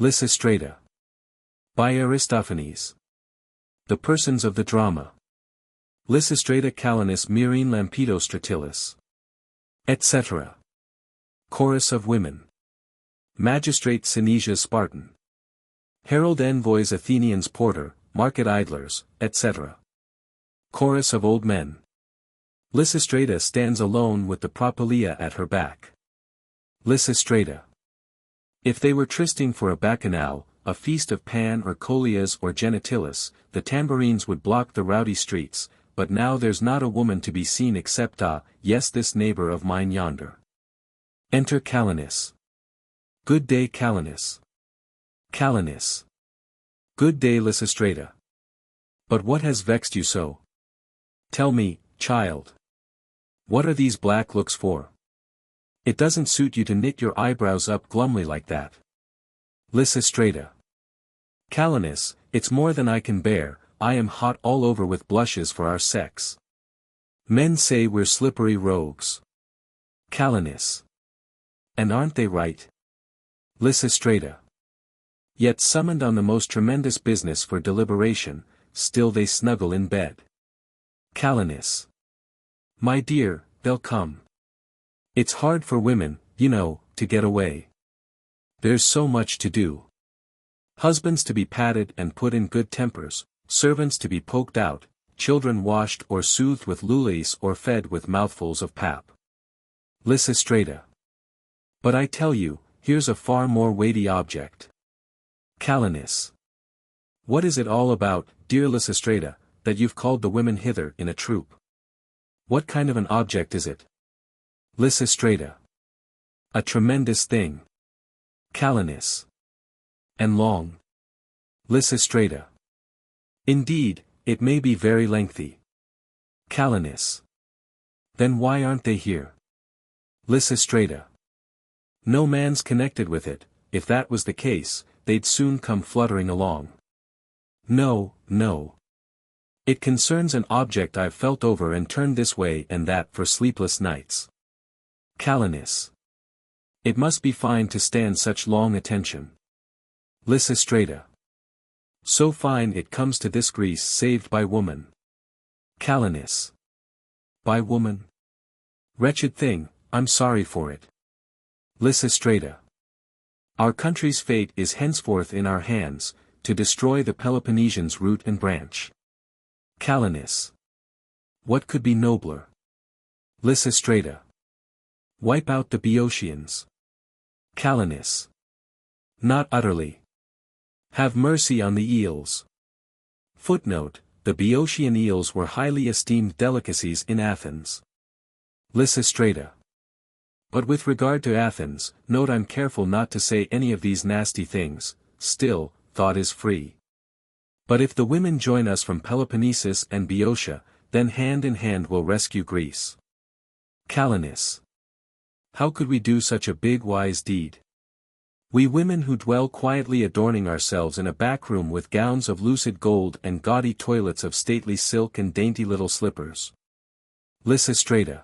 Lysistrata. By Aristophanes. The persons of the drama. Lysistrata Calenus Myrine Lampedo Stratilis. Etc. Chorus of women. Magistrate Synesia Spartan. Herald envoys Athenians Porter, market idlers, etc. Chorus of old men. Lysistrata stands alone with the Propylaea at her back. Lysistrata. If they were trysting for a bacchanal, a feast of Pan or Colias or Genitilis, the tambourines would block the rowdy streets, but now there's not a woman to be seen except yes, this neighbor of mine yonder. Enter Calenus. Good day Calenus. Calenus. Good day Lysistrata. But what has vexed you so? Tell me, child. What are these black looks for? It doesn't suit you to knit your eyebrows up glumly like that. Lysistrata. Calenus, it's more than I can bear, I am hot all over with blushes for our sex. Men say we're slippery rogues. Calenus. And aren't they right? Lysistrata. Yet summoned on the most tremendous business for deliberation, still they snuggle in bed. Calenus. My dear, they'll come. It's hard for women, you know, to get away. There's so much to do. Husbands to be patted and put in good tempers, servants to be poked out, children washed or soothed with lulis or fed with mouthfuls of pap. Lysistrata. But I tell you, here's a far more weighty object. Calenus. What is it all about, dear Lysistrata, that you've called the women hither in a troop? What kind of an object is it? Lysistrata. A tremendous thing. Calenus. And long. Lysistrata. Indeed, it may be very lengthy. Calenus. Then why aren't they here? Lysistrata. No man's connected with it, if that was the case, they'd soon come fluttering along. No, no. It concerns an object I've felt over and turned this way and that for sleepless nights. Calenus. It must be fine to stand such long attention. Lysistrata. So fine it comes to this Greece saved by woman. Calenus. By woman? Wretched thing, I'm sorry for it. Lysistrata. Our country's fate is henceforth in our hands, to destroy the Peloponnesians root and branch. Calenus. What could be nobler? Lysistrata. Wipe out the Boeotians. Calenus. Not utterly. Have mercy on the eels. Footnote: the Boeotian eels were highly esteemed delicacies in Athens. Lysistrata. But with regard to Athens, note I'm careful not to say any of these nasty things, still, thought is free. But if the women join us from Peloponnesus and Boeotia, then hand in hand we'll rescue Greece. Calenus. How could we do such a big wise deed? We women who dwell quietly adorning ourselves in a back room with gowns of lucid gold and gaudy toilets of stately silk and dainty little slippers. Lysistrata.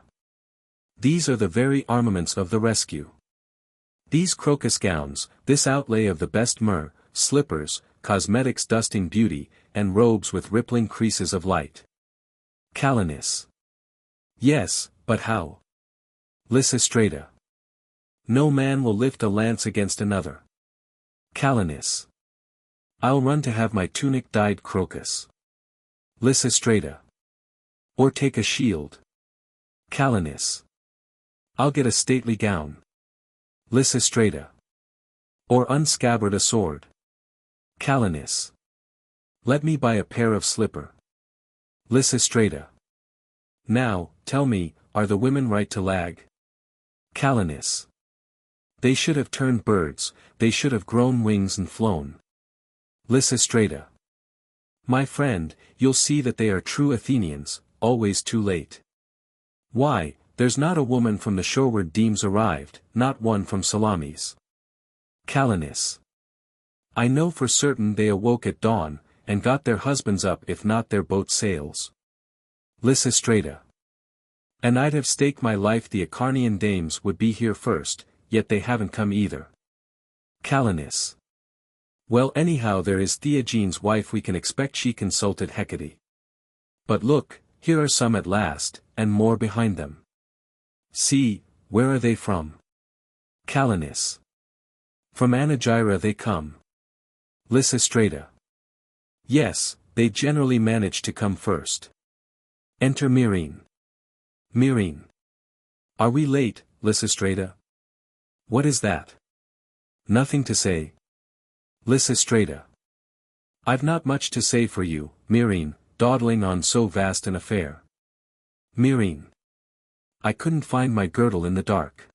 These are the very armaments of the rescue. These crocus gowns, this outlay of the best myrrh, slippers, cosmetics dusting beauty, and robes with rippling creases of light. Calenus. Yes, but how? Lysistrata. No man will lift a lance against another. Calenus. I'll run to have my tunic dyed crocus. Lysistrata. Or take a shield. Calenus. I'll get a stately gown. Lysistrata. Or unscabbard a sword. Calenus. Let me buy a pair of slipper. Lysistrata. Now, tell me, are the women right to lag? Calenus. They should have turned birds, they should have grown wings and flown. Lysistrata. My friend, you'll see that they are true Athenians, always too late. Why, there's not a woman from the shoreward demes arrived, not one from Salamis. Calenus. I know for certain they awoke at dawn, and got their husbands up if not their boat sails. Lysistrata. And I'd have staked my life the Acarnanian dames would be here first, yet they haven't come either. Calenus. Well, anyhow, there is Theagene's wife. We can expect she consulted Hecate. But look, here are some at last, and more behind them. See, where are they from? Calenus. From Anagyra they come. Lysistrata. Yes, they generally manage to come first. Enter Myrrhine. Myrrhine. Are we late, Lysistrata? What is that? Nothing to say. Lysistrata. I've not much to say for you, Myrrhine, dawdling on so vast an affair. Myrrhine. I couldn't find my girdle in the dark.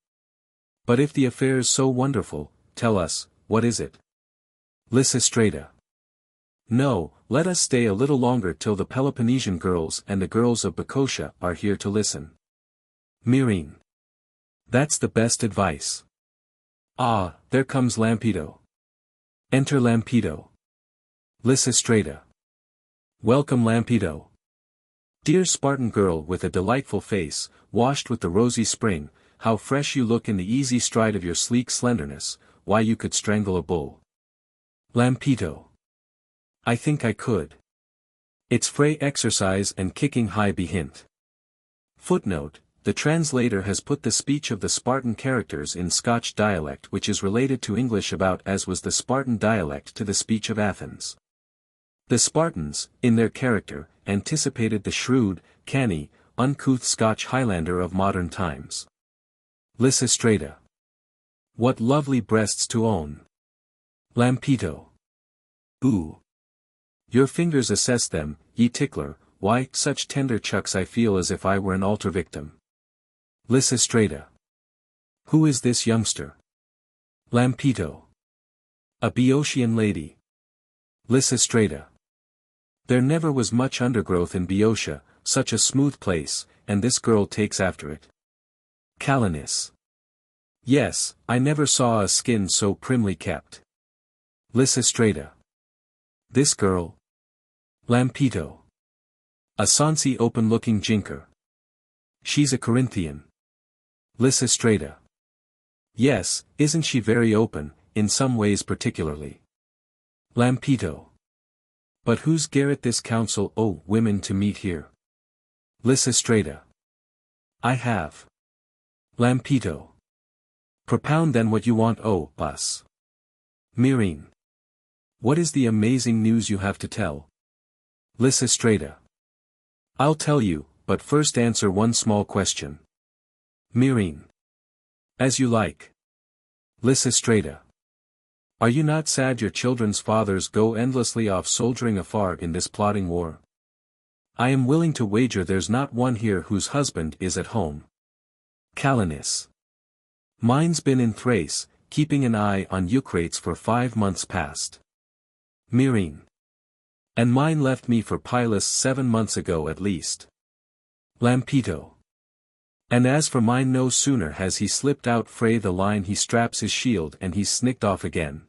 But if the affair's so wonderful, tell us, what is it? Lysistrata. No, let us stay a little longer till the Peloponnesian girls and the girls of Boeotia are here to listen. Myrrhine. That's the best advice. Ah, there comes Lampedo. Enter Lampedo. Lysistrata. Welcome, Lampedo. Dear Spartan girl with a delightful face, washed with the rosy spring, how fresh you look in the easy stride of your sleek slenderness, why you could strangle a bull. Lampedo. I think I could. It's fray exercise and kicking high be hint. Footnote: the translator has put the speech of the Spartan characters in Scotch dialect, which is related to English about as was the Spartan dialect to the speech of Athens. The Spartans, in their character, anticipated the shrewd, canny, uncouth Scotch Highlander of modern times. Lysistrata. What lovely breasts to own. Lampedo. Ooh. Your fingers assess them, ye tickler, why, such tender chucks I feel as if I were an altar victim. Lysistrata. Who is this youngster? Lampedo. A Boeotian lady. Lysistrata. There never was much undergrowth in Boeotia, such a smooth place, and this girl takes after it. Calenus. Yes, I never saw a skin so primly kept. Lysistrata. This girl? Lampedo. A soncy open-looking jinker. She's a Corinthian. Lysistrata. Yes, isn't she very open, in some ways particularly. Lampedo. But who's garret this council, O women, to meet here? Lysistrata. I have. Lampedo. Propound then what you want, O us. Myrrhine. What is the amazing news you have to tell? Lysistrata. I'll tell you, but first answer one small question. Myrrhine. As you like. Lysistrata. Are you not sad your children's fathers go endlessly off soldiering afar in this plodding war? I am willing to wager there's not one here whose husband is at home. Calenus. Mine's been in Thrace, keeping an eye on Eucrates for 5 months past. Myrrhine. And mine left me for Pylus 7 months ago at least. Lampedo. And as for mine, no sooner has he slipped out frae the line he straps his shield and he's snicked off again.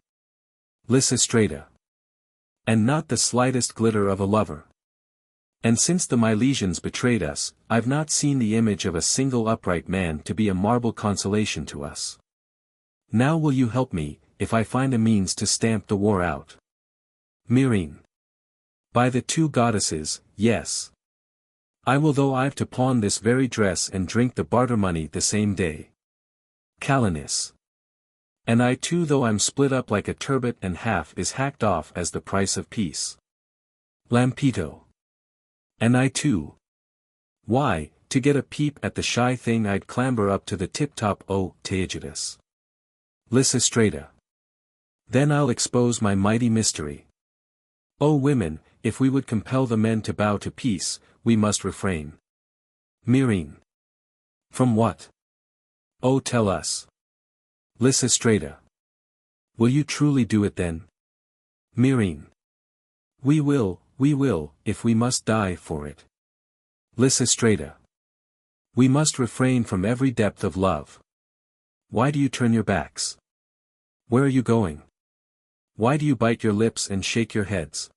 Lysistrata. And not the slightest glitter of a lover. And since the Milesians betrayed us, I've not seen the image of a single upright man to be a marble consolation to us. Now will you help me, if I find a means to stamp the war out? Myrrhine. By the 2 goddesses, yes. I will, though I've to pawn this very dress and drink the barter money the same day. Calenus. And I too, though I'm split up like a turbot and half is hacked off as the price of peace. Lampedo. And I too. Why, to get a peep at the shy thing I'd clamber up to the tip-top, O Theaegetus. Lysistrata. Then I'll expose my mighty mystery. O women, if we would compel the men to bow to peace, we must refrain. Myrrhine. From what? Oh, tell us. Lysistrata. Will you truly do it then? Myrrhine. We will, if we must die for it. Lysistrata. We must refrain from every depth of love. Why do you turn your backs? Where are you going? Why do you bite your lips and shake your heads?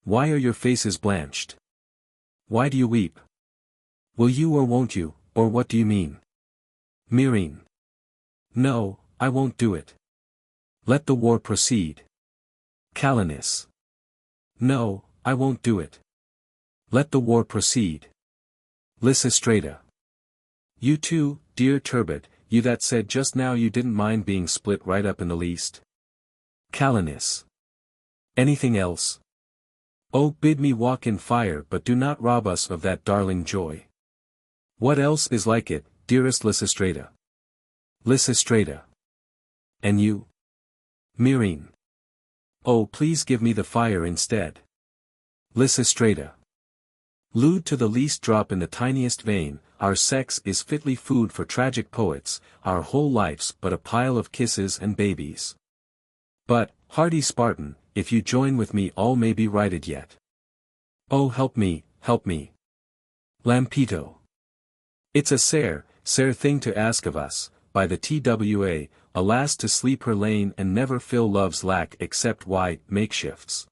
Why are your faces blanched? Why do you weep? Will you or won't you, or what do you mean? Myrrhine. No, I won't do it. Let the war proceed. Calenus. No, I won't do it. Let the war proceed. Lysistrata. You too, dear turbot, you that said just now you didn't mind being split right up in the least. Calenus. Anything else? Oh, bid me walk in fire, but do not rob us of that darling joy. What else is like it, dearest Lysistrata? Lysistrata. And you? Myrrhine. Oh, please give me the fire instead. Lysistrata. Lewd to the least drop in the tiniest vein, our sex is fitly food for tragic poets, our whole life's but a pile of kisses and babies. But, hardy Spartan, if you join with me all may be righted yet. Oh help me, help me. Lampito. It's a sair thing to ask of us, by the TWA, alas to sleep her lane and never fill love's lack except why, makeshifts.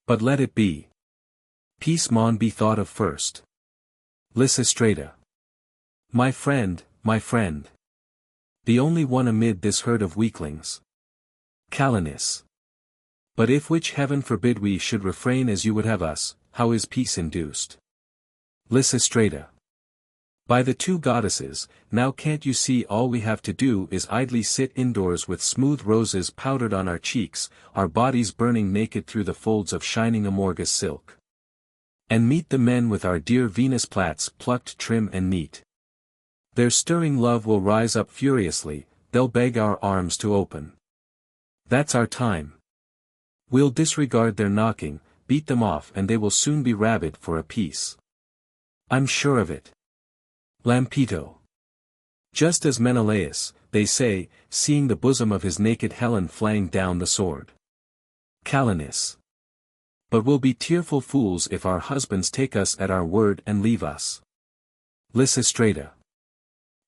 But let it be. Peace maun be thought of first. Lysistrata. My friend, my friend. The only one amid this herd of weaklings. Calenus. But if which heaven forbid we should refrain as you would have us, how is peace induced? Lysistrata. By the two goddesses, now can't you see all we have to do is idly sit indoors with smooth roses powdered on our cheeks, our bodies burning naked through the folds of shining amorgus silk. And meet the men with our dear Venus plaits plucked trim and neat. Their stirring love will rise up furiously, they'll beg our arms to open. That's our time. We'll disregard their knocking, beat them off and they will soon be rabid for a peace. I'm sure of it. Lampito. Just as Menelaus, they say, seeing the bosom of his naked Helen flang down the sword. Calenus. But we'll be tearful fools if our husbands take us at our word and leave us. Lysistrata.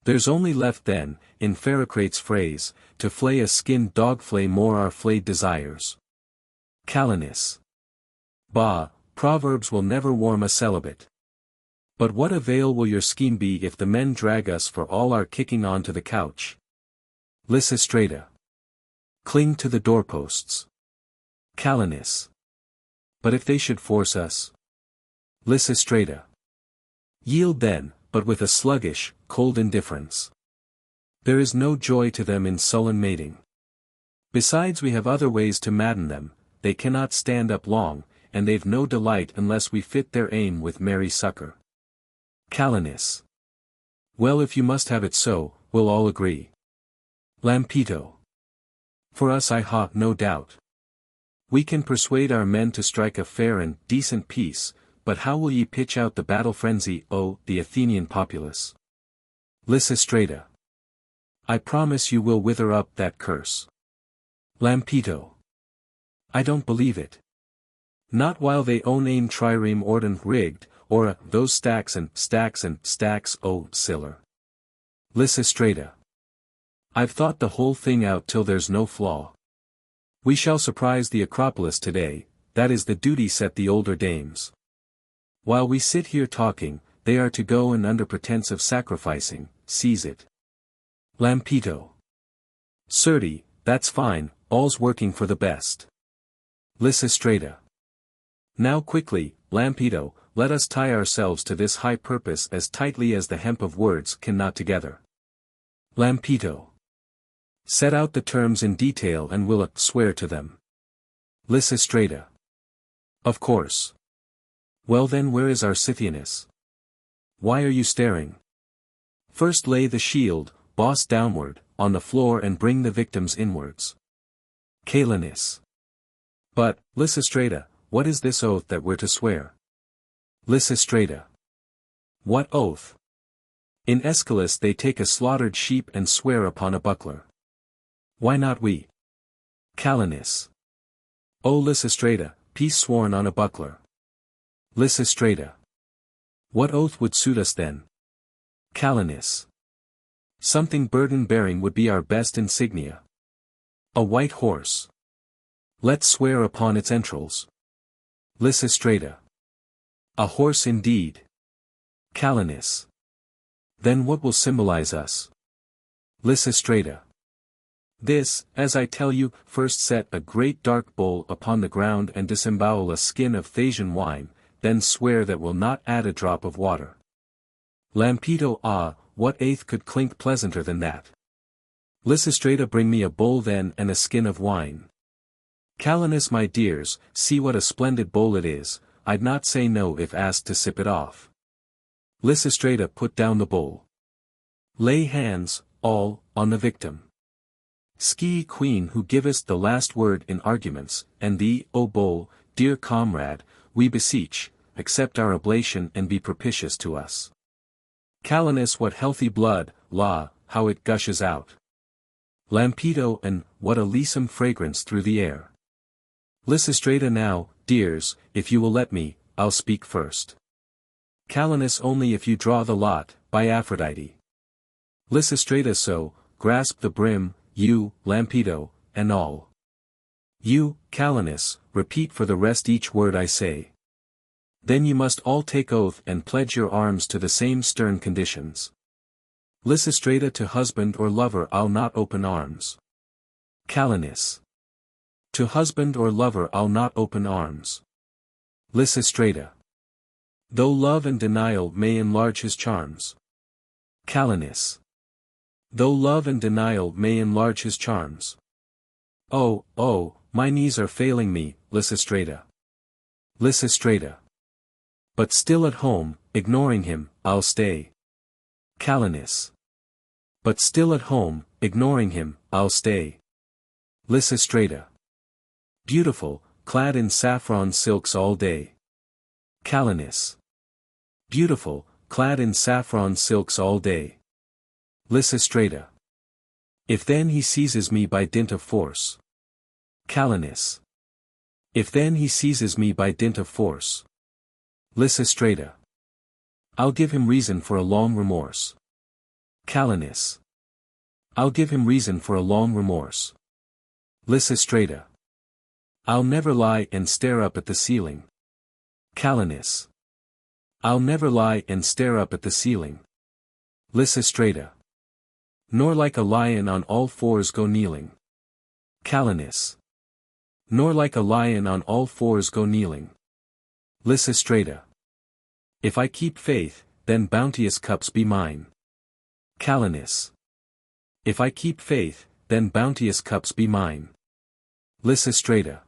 There's only left then, in Pherocrates' phrase, to flay a skinned dog flay more our flayed desires. Calenus. Bah, proverbs will never warm a celibate. But what avail will your scheme be if the men drag us for all our kicking on to the couch? Lysistrata. Cling to the doorposts. Calenus. But if they should force us? Lysistrata. Yield then, but with a sluggish, cold indifference. There is no joy to them in sullen mating. Besides we have other ways to madden them, they cannot stand up long, and they've no delight unless we fit their aim with merry succor. Calenus. Well if you must have it so, we'll all agree. Lampito. For us I ha no doubt. We can persuade our men to strike a fair and decent peace, but how will ye pitch out the battle frenzy, O, the Athenian populace? Lysistrata. I promise you will wither up that curse. Lampito. I don't believe it. Not while they own aim trireme ordant rigged, or those stacks, O, siller. Lysistrata. I've thought the whole thing out till there's no flaw. We shall surprise the Acropolis today, that is the duty set the older dames. While we sit here talking, they are to go and under pretence of sacrificing, seize it. Lampito. Certes, that's fine, all's working for the best. Lysistrata. Now quickly, Lampito, let us tie ourselves to this high purpose as tightly as the hemp of words can knot together. Lampito. Set out the terms in detail and we'll swear to them. Lysistrata. Of course. Well then where is our Scythianus? Why are you staring? First lay the shield, boss downward, on the floor and bring the victims inwards. Calenus. But, Lysistrata, what is this oath that we're to swear? Lysistrata. What oath? In Aeschylus they take a slaughtered sheep and swear upon a buckler. Why not we? Calenus. O Lysistrata, peace sworn on a buckler. Lysistrata. What oath would suit us then? Calenus. Something burden-bearing would be our best insignia. A white horse. Let's swear upon its entrails. Lysistrata. A horse indeed. Calenus. Then what will symbolize us? Lysistrata. This, as I tell you, first set a great dark bowl upon the ground and disembowel a skin of Thasian wine, then swear that will not add a drop of water. Lampeto, ah, what eighth could clink pleasanter than that? Lysistrata, bring me a bowl then and a skin of wine. Calenus, my dears, see what a splendid bowl it is, I'd not say no if asked to sip it off. Lysistrata, put down the bowl. Lay hands, all, on the victim. Ski queen who givest the last word in arguments, and thee, O bowl, dear comrade, we beseech, accept our oblation and be propitious to us. Calenus, what healthy blood, la, how it gushes out. Lampeto, and what a lissome fragrance through the air. Lysistrata, now, dears, if you will let me, I'll speak first. Calenus, only if you draw the lot, by Aphrodite. Lysistrata, so, grasp the brim, you, Lampeto, and all. You, Calenus, repeat for the rest each word I say. Then you must all take oath and pledge your arms to the same stern conditions. Lysistrata, to husband or lover I'll not open arms. Calenus. To husband or lover I'll not open arms. Lysistrata. Though love and denial may enlarge his charms. Calenus. Though love and denial may enlarge his charms. Oh, oh, my knees are failing me, Lysistrata. Lysistrata. But still at home, ignoring him, I'll stay. Calenus. But still at home, ignoring him, I'll stay. Lysistrata. Beautiful, clad in saffron silks all day. Calenus. Beautiful, clad in saffron silks all day. Lysistrata. If then he seizes me by dint of force. Calenus. If then he seizes me by dint of force. Lysistrata. I'll give him reason for a long remorse. Calenus. I'll give him reason for a long remorse. Lysistrata. I'll never lie and stare up at the ceiling. Calenus. I'll never lie and stare up at the ceiling. Lysistrata. Nor like a lion on all fours go kneeling. Calenus. Nor like a lion on all fours go kneeling. Lysistrata. If I keep faith, then bounteous cups be mine. Calenus. If I keep faith, then bounteous cups be mine. Lysistrata.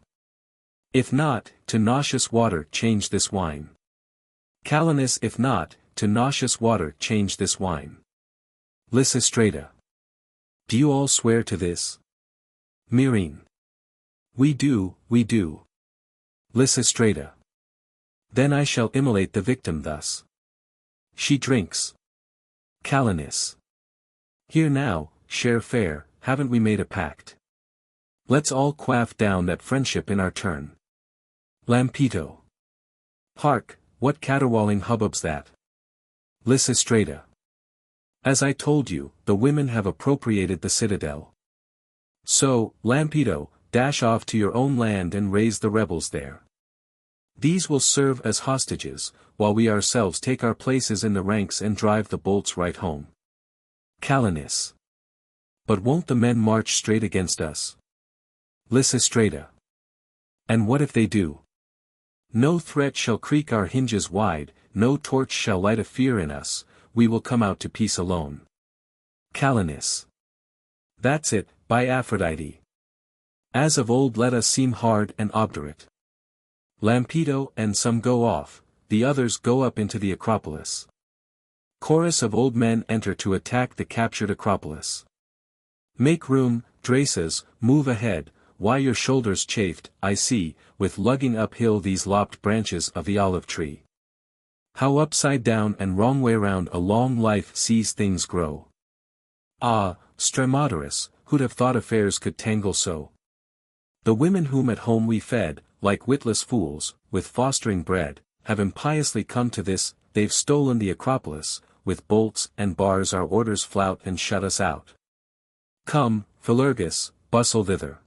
If not, to nauseous water change this wine. Calenus. If not, to nauseous water change this wine. Lysistrata. Do you all swear to this? Myrrhine. We do, we do. Lysistrata. Then I shall immolate the victim thus. She drinks. Calenus. Here now, share fair, haven't we made a pact? Let's all quaff down that friendship in our turn. Lampeto. Hark, what caterwauling hubbub's that? Lysistrata. As I told you, the women have appropriated the citadel. So, Lampeto, dash off to your own land and raise the rebels there. These will serve as hostages, while we ourselves take our places in the ranks and drive the bolts right home. Calenus. But won't the men march straight against us? Lysistrata. And what if they do? No threat shall creak our hinges wide, no torch shall light a fear in us, we will come out to peace alone. Calenus. That's it, by Aphrodite. As of old let us seem hard and obdurate. Lampeto, and some go off, the others go up into the Acropolis. Chorus of old men enter to attack the captured Acropolis. Make room, Draces, move ahead, why your shoulders chafed, I see, with lugging uphill these lopped branches of the olive tree. How upside down and wrong way round a long life sees things grow. Ah, Stramaterus, who'd have thought affairs could tangle so? The women whom at home we fed, like witless fools, with fostering bread, have impiously come to this, they've stolen the Acropolis, with bolts and bars our orders flout and shut us out. Come, Philurgus, bustle thither.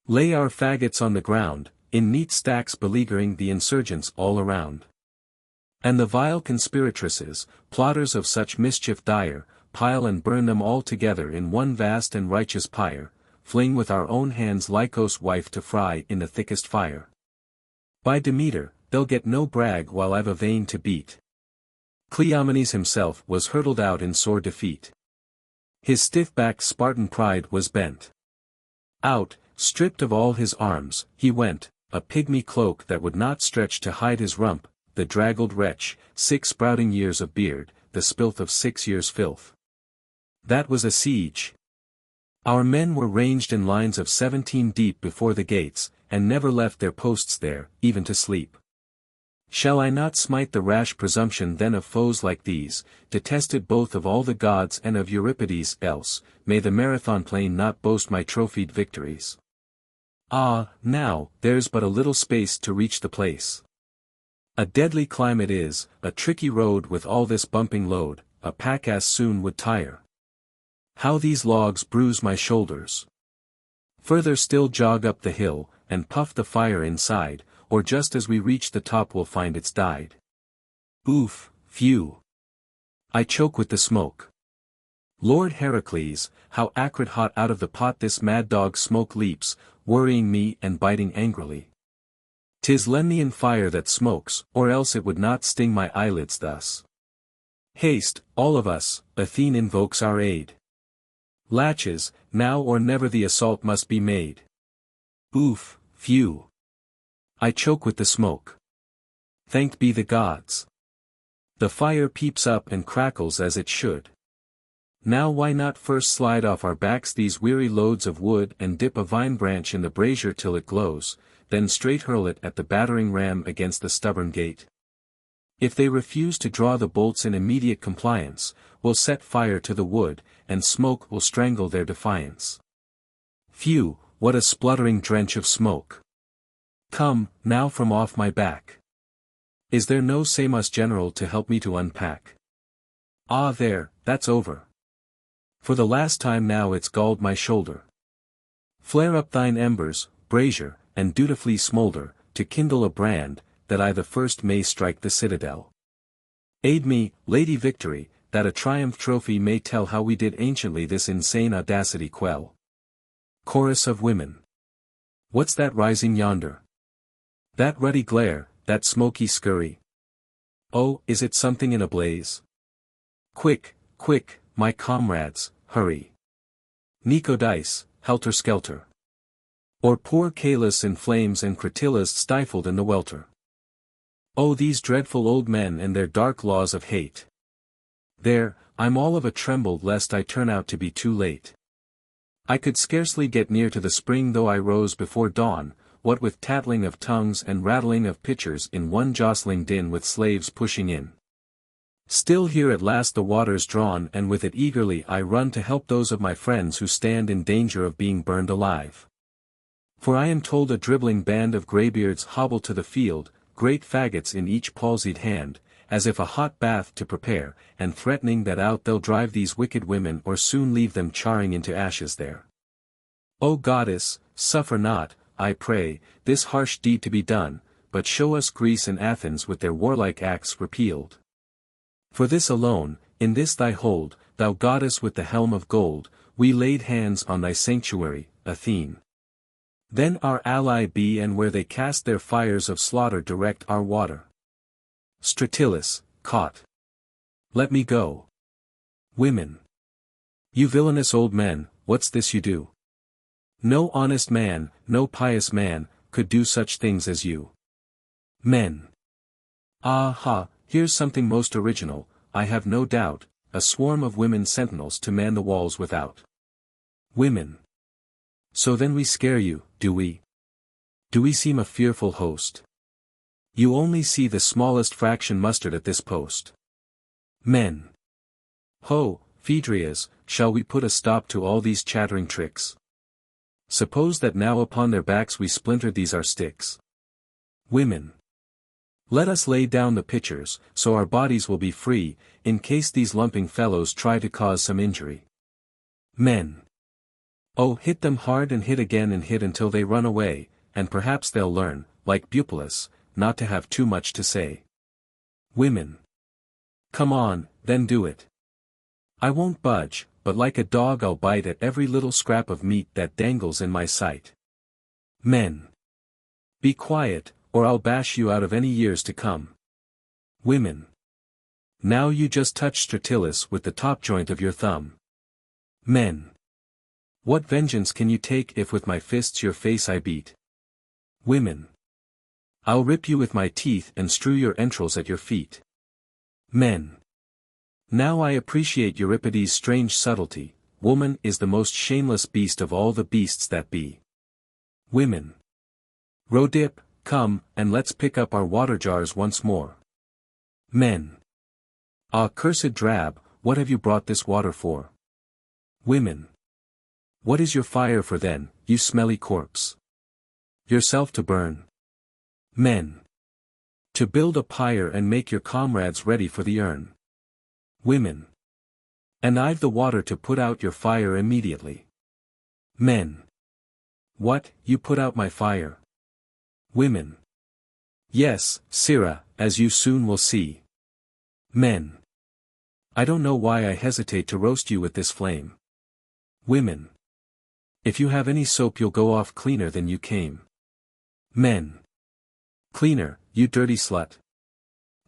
Lay our faggots on the ground, in neat stacks beleaguering the insurgents all around. And the vile conspiratresses, plotters of such mischief dire, pile and burn them all together in one vast and righteous pyre, fling with our own hands Lycos' wife to fry in the thickest fire. By Demeter, they'll get no brag while I've a vein to beat. Cleomenes himself was hurtled out in sore defeat. His stiff-backed Spartan pride was bent. Out, stripped of all his arms, he went, a pygmy cloak that would not stretch to hide his rump, the draggled wretch, 6 sprouting years of beard, the spilth of 6 years' filth. That was a siege. Our men were ranged in lines of 17 deep before the gates, and never left their posts there, even to sleep. Shall I not smite the rash presumption then of foes like these, detested both of all the gods and of Euripides? Else, may the Marathon plain not boast my trophied victories. Ah, now, there's but a little space to reach the place. A deadly climb it is, a tricky road with all this bumping load, a pack-ass soon would tire. How these logs bruise my shoulders. Further still jog up the hill, and puff the fire inside, or just as we reach the top we'll find it's died. Oof, phew. I choke with the smoke. Lord Heracles, how acrid hot out of the pot this mad dog smoke leaps, worrying me and biting angrily. 'Tis Lemnian fire that smokes, or else it would not sting my eyelids thus. Haste, all of us, Athene invokes our aid. Latches, now or never the assault must be made. Oof, phew. I choke with the smoke. Thanked be the gods. The fire peeps up and crackles as it should. Now why not first slide off our backs these weary loads of wood and dip a vine branch in the brazier till it glows, then straight hurl it at the battering ram against the stubborn gate. If they refuse to draw the bolts in immediate compliance, we'll set fire to the wood, and smoke will strangle their defiance. Phew, what a spluttering drench of smoke! Come, now from off my back. Is there no Samos general to help me to unpack? Ah there, that's over. For the last time now it's galled my shoulder. Flare up thine embers, brazier, and dutifully smoulder, to kindle a brand, that I the first may strike the citadel. Aid me, Lady Victory, that a triumph trophy may tell how we did anciently this insane audacity quell. Chorus of women. What's that rising yonder? That ruddy glare, that smoky scurry? Oh, is it something in a blaze? Quick, quick, my comrades, hurry. Nicodice, helter-skelter. Or poor Calus in flames and Cratilla's stifled in the welter. Oh, these dreadful old men and their dark laws of hate. There, I'm all of a tremble lest I turn out to be too late. I could scarcely get near to the spring though I rose before dawn, what with tattling of tongues and rattling of pitchers in one jostling din with slaves pushing in. Still here at last the water's drawn and with it eagerly I run to help those of my friends who stand in danger of being burned alive. For I am told a dribbling band of greybeards hobble to the field, great faggots in each palsied hand, as if a hot bath to prepare, and threatening that out they'll drive these wicked women or soon leave them charring into ashes there. O goddess, suffer not, I pray, this harsh deed to be done, but show us Greece and Athens with their warlike acts repealed. For this alone, in this thy hold, thou goddess with the helm of gold, we laid hands on thy sanctuary, Athene. Then our ally be and where they cast their fires of slaughter direct our water. Stratilis, caught. Let me go. Women. You villainous old men, what's this you do? No honest man, no pious man, could do such things as you. Men. Ah ha, here's something most original, I have no doubt, a swarm of women sentinels to man the walls without. Women. So then we scare you, do we? Do we seem a fearful host? You only see the smallest fraction mustered at this post. Men. Ho, Phaedrias, shall we put a stop to all these chattering tricks? Suppose that now upon their backs we splinter these our sticks. Women. Let us lay down the pitchers, so our bodies will be free, in case these lumping fellows try to cause some injury. Men. Oh, hit them hard and hit again and hit until they run away, and perhaps they'll learn, like Bupalus, not to have too much to say. Women. Come on, then do it. I won't budge, but like a dog I'll bite at every little scrap of meat that dangles in my sight. Men. Be quiet, or I'll bash you out of any years to come. Women. Now you just touch Stratilis with the top joint of your thumb. Men. What vengeance can you take if with my fists your face I beat? Women. I'll rip you with my teeth and strew your entrails at your feet. Men. Now I appreciate Euripides' strange subtlety, woman is the most shameless beast of all the beasts that be. Women. Rhodip, come, and let's pick up our water jars once more. Men. Ah, cursed drab, what have you brought this water for? Women. What is your fire for then, you smelly corpse? Yourself to burn. Men. To build a pyre and make your comrades ready for the urn. Women. And I've the water to put out your fire immediately. Men. What, you put out my fire? Women. Yes, sirrah, as you soon will see. Men. I don't know why I hesitate to roast you with this flame. Women. If you have any soap you'll go off cleaner than you came. Men. Cleaner, you dirty slut.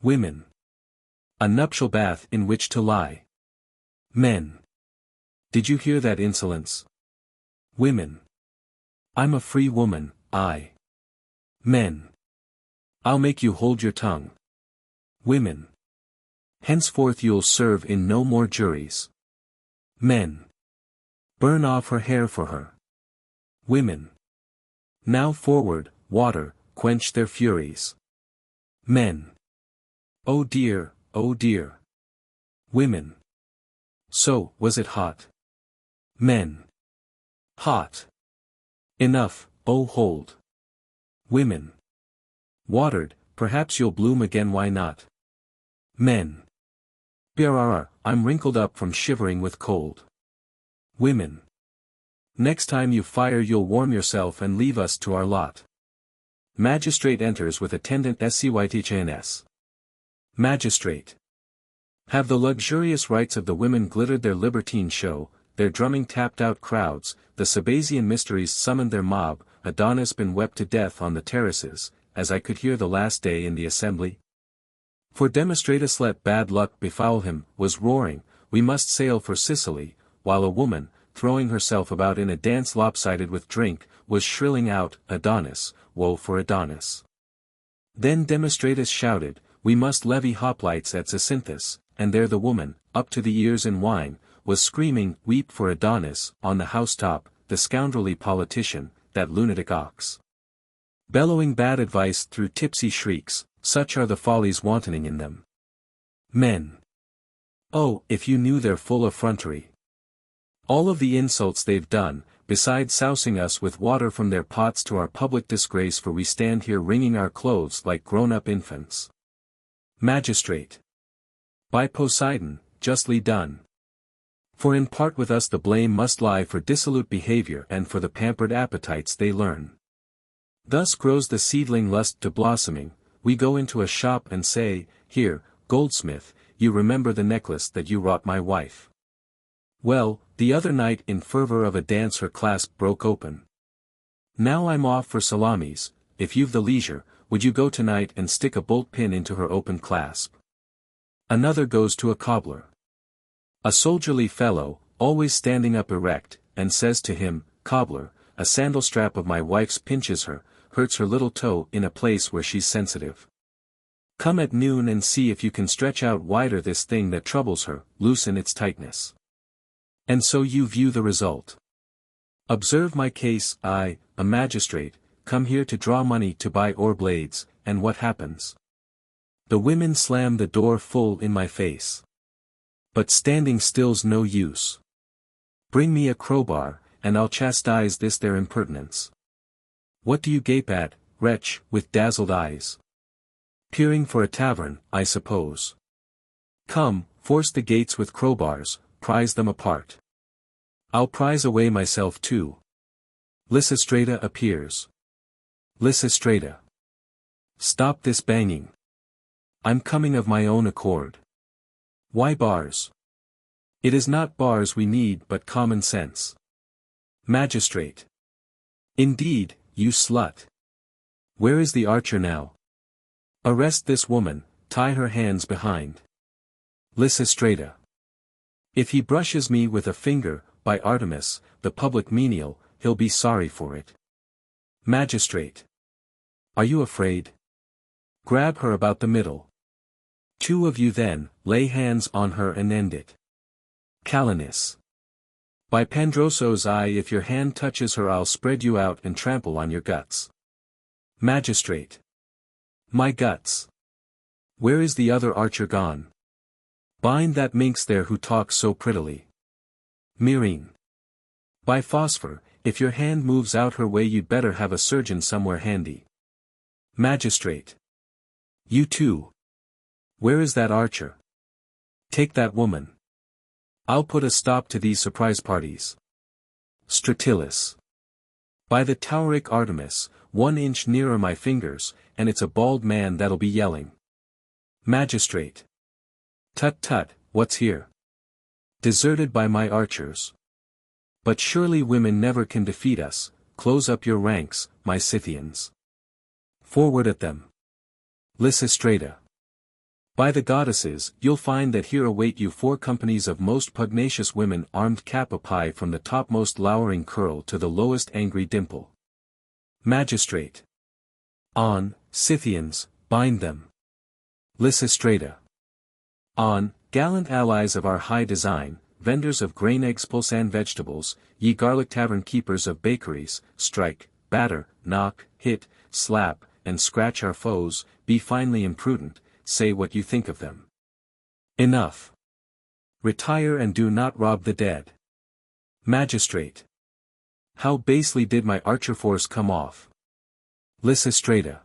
Women. A nuptial bath in which to lie. Men. Did you hear that insolence? Women. I'm a free woman, I. Men. I'll make you hold your tongue. Women. Henceforth you'll serve in no more juries. Men. Burn off her hair for her. Women. Now forward, water, quench their furies. Men. Oh dear, oh dear. Women. So, was it hot? Men. Hot. Enough, oh hold. Women. Watered, perhaps you'll bloom again, why not? Men. Birrarr, I'm wrinkled up from shivering with cold. Women. Next time you fire you'll warm yourself and leave us to our lot. Magistrate enters with attendant SCYTHNS. Magistrate. Have the luxurious rites of the women glittered their libertine show, their drumming tapped out crowds, the Sabazian mysteries summoned their mob, Adonis been wept to death on the terraces, as I could hear the last day in the assembly? For Demostratus let bad luck befoul him, was roaring, we must sail for Sicily, while a woman, throwing herself about in a dance lopsided with drink, was shrilling out, Adonis, woe for Adonis. Then Demostratus shouted, we must levy hoplites at Zacynthus, and there the woman, up to the ears in wine, was screaming, weep for Adonis, on the housetop, the scoundrelly politician, that lunatic ox. Bellowing bad advice through tipsy shrieks, such are the follies wantoning in them. Men. Oh, if you knew their full effrontery. All of the insults they've done, besides sousing us with water from their pots to our public disgrace, for we stand here wringing our clothes like grown-up infants. Magistrate. By Poseidon, justly done. For in part with us the blame must lie for dissolute behavior and for the pampered appetites they learn. Thus grows the seedling lust to blossoming, we go into a shop and say, here, goldsmith, you remember the necklace that you wrought my wife. Well, the other night in fervor of a dance her clasp broke open. Now I'm off for salamis, if you've the leisure, would you go tonight and stick a bolt pin into her open clasp? Another goes to a cobbler. A soldierly fellow, always standing up erect, and says to him, cobbler, a sandal strap of my wife's pinches her, hurts her little toe in a place where she's sensitive. Come at noon and see if you can stretch out wider this thing that troubles her, loosen its tightness. And so you view the result. Observe my case, I, a magistrate, come here to draw money to buy oar blades, and what happens? The women slam the door full in my face. But standing still's no use. Bring me a crowbar, and I'll chastise this their impertinence. What do you gape at, wretch, with dazzled eyes? Peering for a tavern, I suppose. Come, force the gates with crowbars, prise them apart. I'll prise away myself too. Lysistrata appears. Lysistrata. Stop this banging. I'm coming of my own accord. Why bars? It is not bars we need but common sense. Magistrate. Indeed, you slut. Where is the archer now? Arrest this woman, tie her hands behind. Lysistrata. If he brushes me with a finger, by Artemis, the public menial, he'll be sorry for it. Magistrate. Are you afraid? Grab her about the middle. Two of you then, lay hands on her and end it. Calenus. By Pandroso's eye, if your hand touches her I'll spread you out and trample on your guts. Magistrate. My guts. Where is the other archer gone? Bind that minx there who talks so prettily. Myrrhine. By Phosphor, if your hand moves out her way you'd better have a surgeon somewhere handy. Magistrate. You too. Where is that archer? Take that woman. I'll put a stop to these surprise parties. Stratilis. By the toweric Artemis, 1 inch nearer my fingers, and it's a bald man that'll be yelling. Magistrate. Tut tut, what's here? Deserted by my archers. But surely women never can defeat us, close up your ranks, my Scythians. Forward at them. Lysistrata. By the goddesses, you'll find that here await you 4 companies of most pugnacious women armed cap a pie from the topmost lowering curl to the lowest angry dimple. Magistrate. On, Scythians, bind them. Lysistrata. On, gallant allies of our high design, vendors of grain eggs pulse and vegetables, ye garlic tavern keepers of bakeries, strike, batter, knock, hit, slap, and scratch our foes, be finely imprudent, say what you think of them. Enough. Retire and do not rob the dead. Magistrate. How basely did my archer force come off. Lysistrata.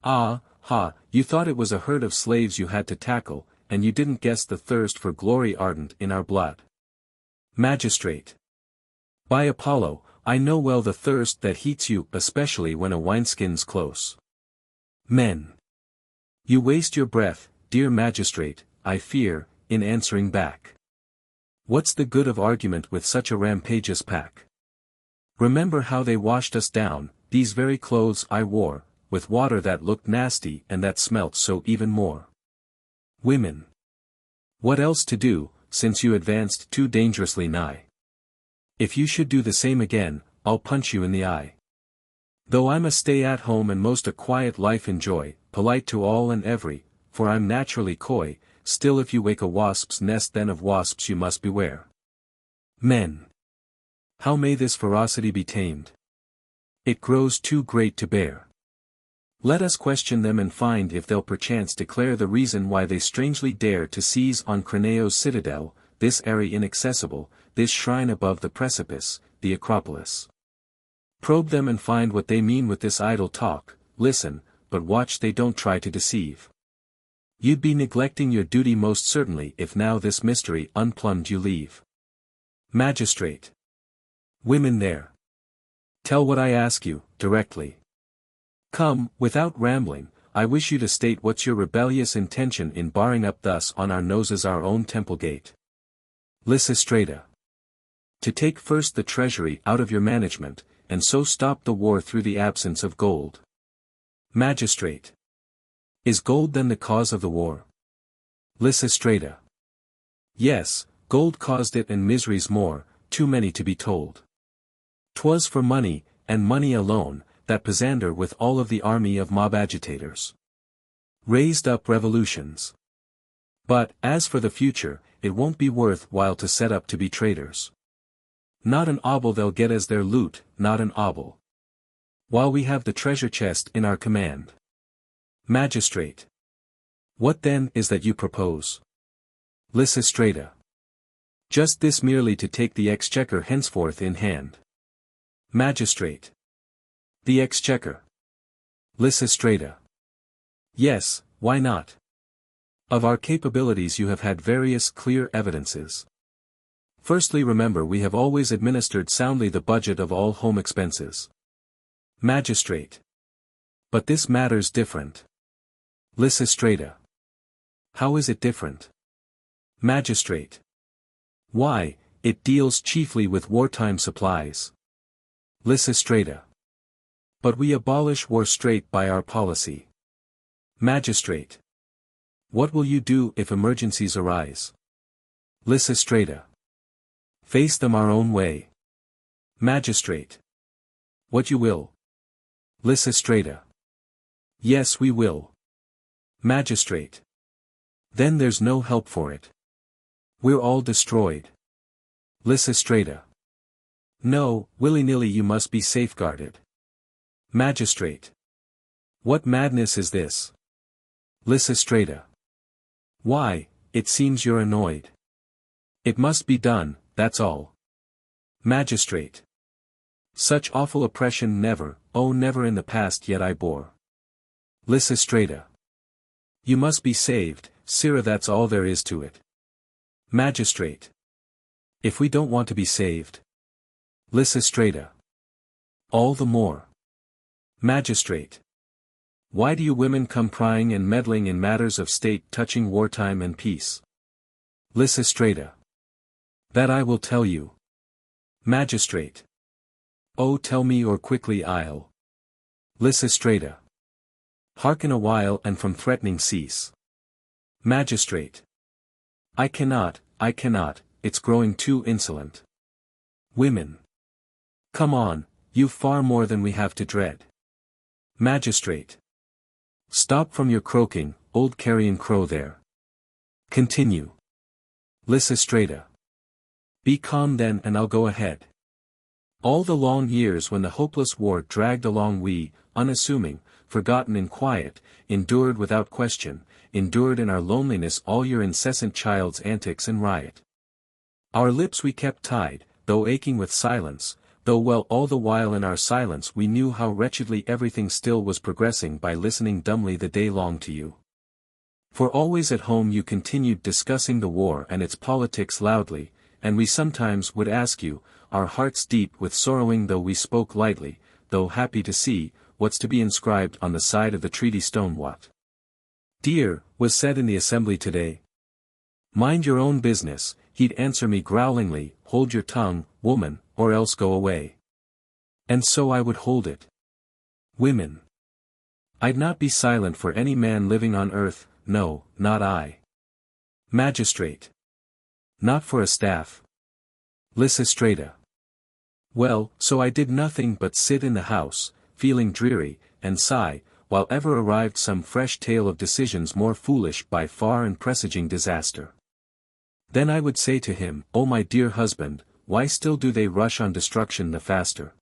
Ah, ha, you thought it was a herd of slaves you had to tackle, and you didn't guess the thirst for glory ardent in our blood. Magistrate. By Apollo, I know well the thirst that heats you, especially when a wineskin's close. Men. You waste your breath, dear magistrate, I fear, in answering back. What's the good of argument with such a rampageous pack? Remember how they washed us down, these very clothes I wore, with water that looked nasty and that smelt so even more. Women. What else to do, since you advanced too dangerously nigh? If you should do the same again, I'll punch you in the eye. Though I'm a stay-at-home and most a quiet life enjoy, polite to all and every, for I'm naturally coy, still if you wake a wasp's nest then of wasps you must beware. Men. How may this ferocity be tamed? It grows too great to bear. Let us question them and find if they'll perchance declare the reason why they strangely dare to seize on Creneo's citadel, this airy inaccessible, this shrine above the precipice, the Acropolis. Probe them and find what they mean with this idle talk, listen, but watch they don't try to deceive. You'd be neglecting your duty most certainly if now this mystery unplumbed you leave. Magistrate. Women there. Tell what I ask you, directly. Come, without rambling, I wish you to state what's your rebellious intention in barring up thus on our noses our own temple gate. Lysistrata. To take first the treasury out of your management, and so stop the war through the absence of gold. Magistrate. Is gold then the cause of the war? Lysistrata. Yes, gold caused it and miseries more, too many to be told. 'Twas for money, and money alone, that Pisander with all of the army of mob agitators raised up revolutions. But, as for the future, it won't be worth while to set up to be traitors. Not an obol they'll get as their loot, not an obol. While we have the treasure chest in our command. Magistrate. What then is that you propose? Lysistrata. Just this merely to take the exchequer henceforth in hand. Magistrate. The exchequer. Lysistrata. Yes, why not? Of our capabilities you have had various clear evidences. Firstly, remember we have always administered soundly the budget of all home expenses. Magistrate. But this matter's different. Lysistrata. How is it different? Magistrate. Why, it deals chiefly with wartime supplies. Lysistrata. But we abolish war straight by our policy. Magistrate. What will you do if emergencies arise? Lysistrata. Face them our own way. Magistrate. What you will. Lysistrata. Yes, we will. Magistrate. Then there's no help for it. We're all destroyed. Lysistrata. No, willy-nilly you must be safeguarded. Magistrate. What madness is this? Lysistrata. Why, it seems you're annoyed. It must be done, that's all. Magistrate. Such awful oppression never, oh never in the past yet I bore. Lysistrata. You must be saved, sirrah, that's all there is to it. Magistrate. If we don't want to be saved. Lysistrata. All the more. Magistrate. Why do you women come prying and meddling in matters of state touching wartime and peace? Lysistrata. That I will tell you. Magistrate. Oh, tell me or quickly I'll. Lysistrata. Hearken a while and from threatening cease. Magistrate. I cannot, it's growing too insolent. Women. Come on, you've far more than we have to dread. Magistrate. Stop from your croaking, old carrion crow there. Continue. Lysistrata. Be calm then and I'll go ahead. All the long years when the hopeless war dragged along we, unassuming, forgotten in quiet, endured without question, endured in our loneliness all your incessant child's antics and riot. Our lips we kept tied, though aching with silence, though well all the while in our silence we knew how wretchedly everything still was progressing by listening dumbly the day long to you. For always at home you continued discussing the war and its politics loudly, and we sometimes would ask you, our hearts deep with sorrowing though we spoke lightly, though happy to see, what's to be inscribed on the side of the treaty stone what? Dear, was said in the assembly today. Mind your own business, he'd answer me growlingly, hold your tongue, woman, or else go away. And so I would hold it. Women. I'd not be silent for any man living on earth, no, not I. Magistrate. Not for a staff. Lysistrata. Well, so I did nothing but sit in the house, feeling dreary, and sigh, while ever arrived some fresh tale of decisions more foolish by far and presaging disaster. Then I would say to him, O my dear husband, why still do they rush on destruction the faster?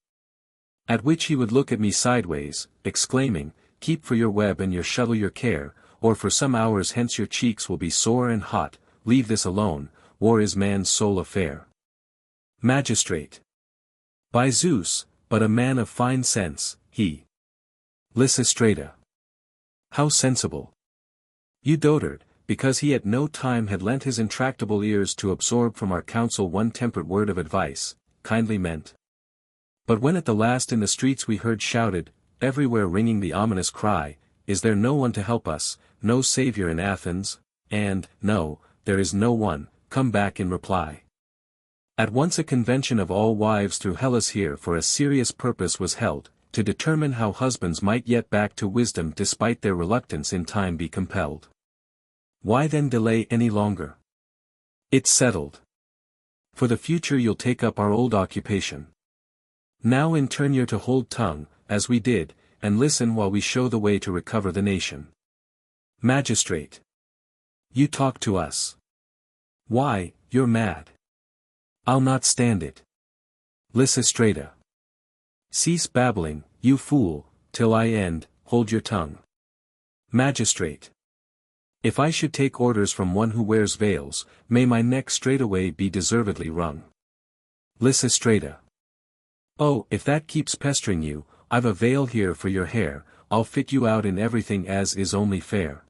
At which he would look at me sideways, exclaiming, keep for your web and your shuttle your care, or for some hours hence your cheeks will be sore and hot, leave this alone, war is man's sole affair. Magistrate. By Zeus, but a man of fine sense, he. Lysistrata. How sensible. You dotard, because he at no time had lent his intractable ears to absorb from our counsel one temperate word of advice, kindly meant. But when at the last in the streets we heard shouted, everywhere ringing the ominous cry, is there no one to help us, no savior in Athens, and, no, there is no one, come back in reply. At once a convention of all wives through Hellas here for a serious purpose was held, to determine how husbands might yet back to wisdom despite their reluctance in time be compelled. Why then delay any longer? It's settled. For the future you'll take up our old occupation. Now in turn you're to hold tongue, as we did, and listen while we show the way to recover the nation. Magistrate. You talk to us. Why, you're mad. I'll not stand it. Lysistrata. Cease babbling, you fool, till I end, hold your tongue. Magistrate. If I should take orders from one who wears veils, may my neck straightway be deservedly wrung. Lysistrata. Oh, if that keeps pestering you, I've a veil here for your hair, I'll fit you out in everything as is only fair.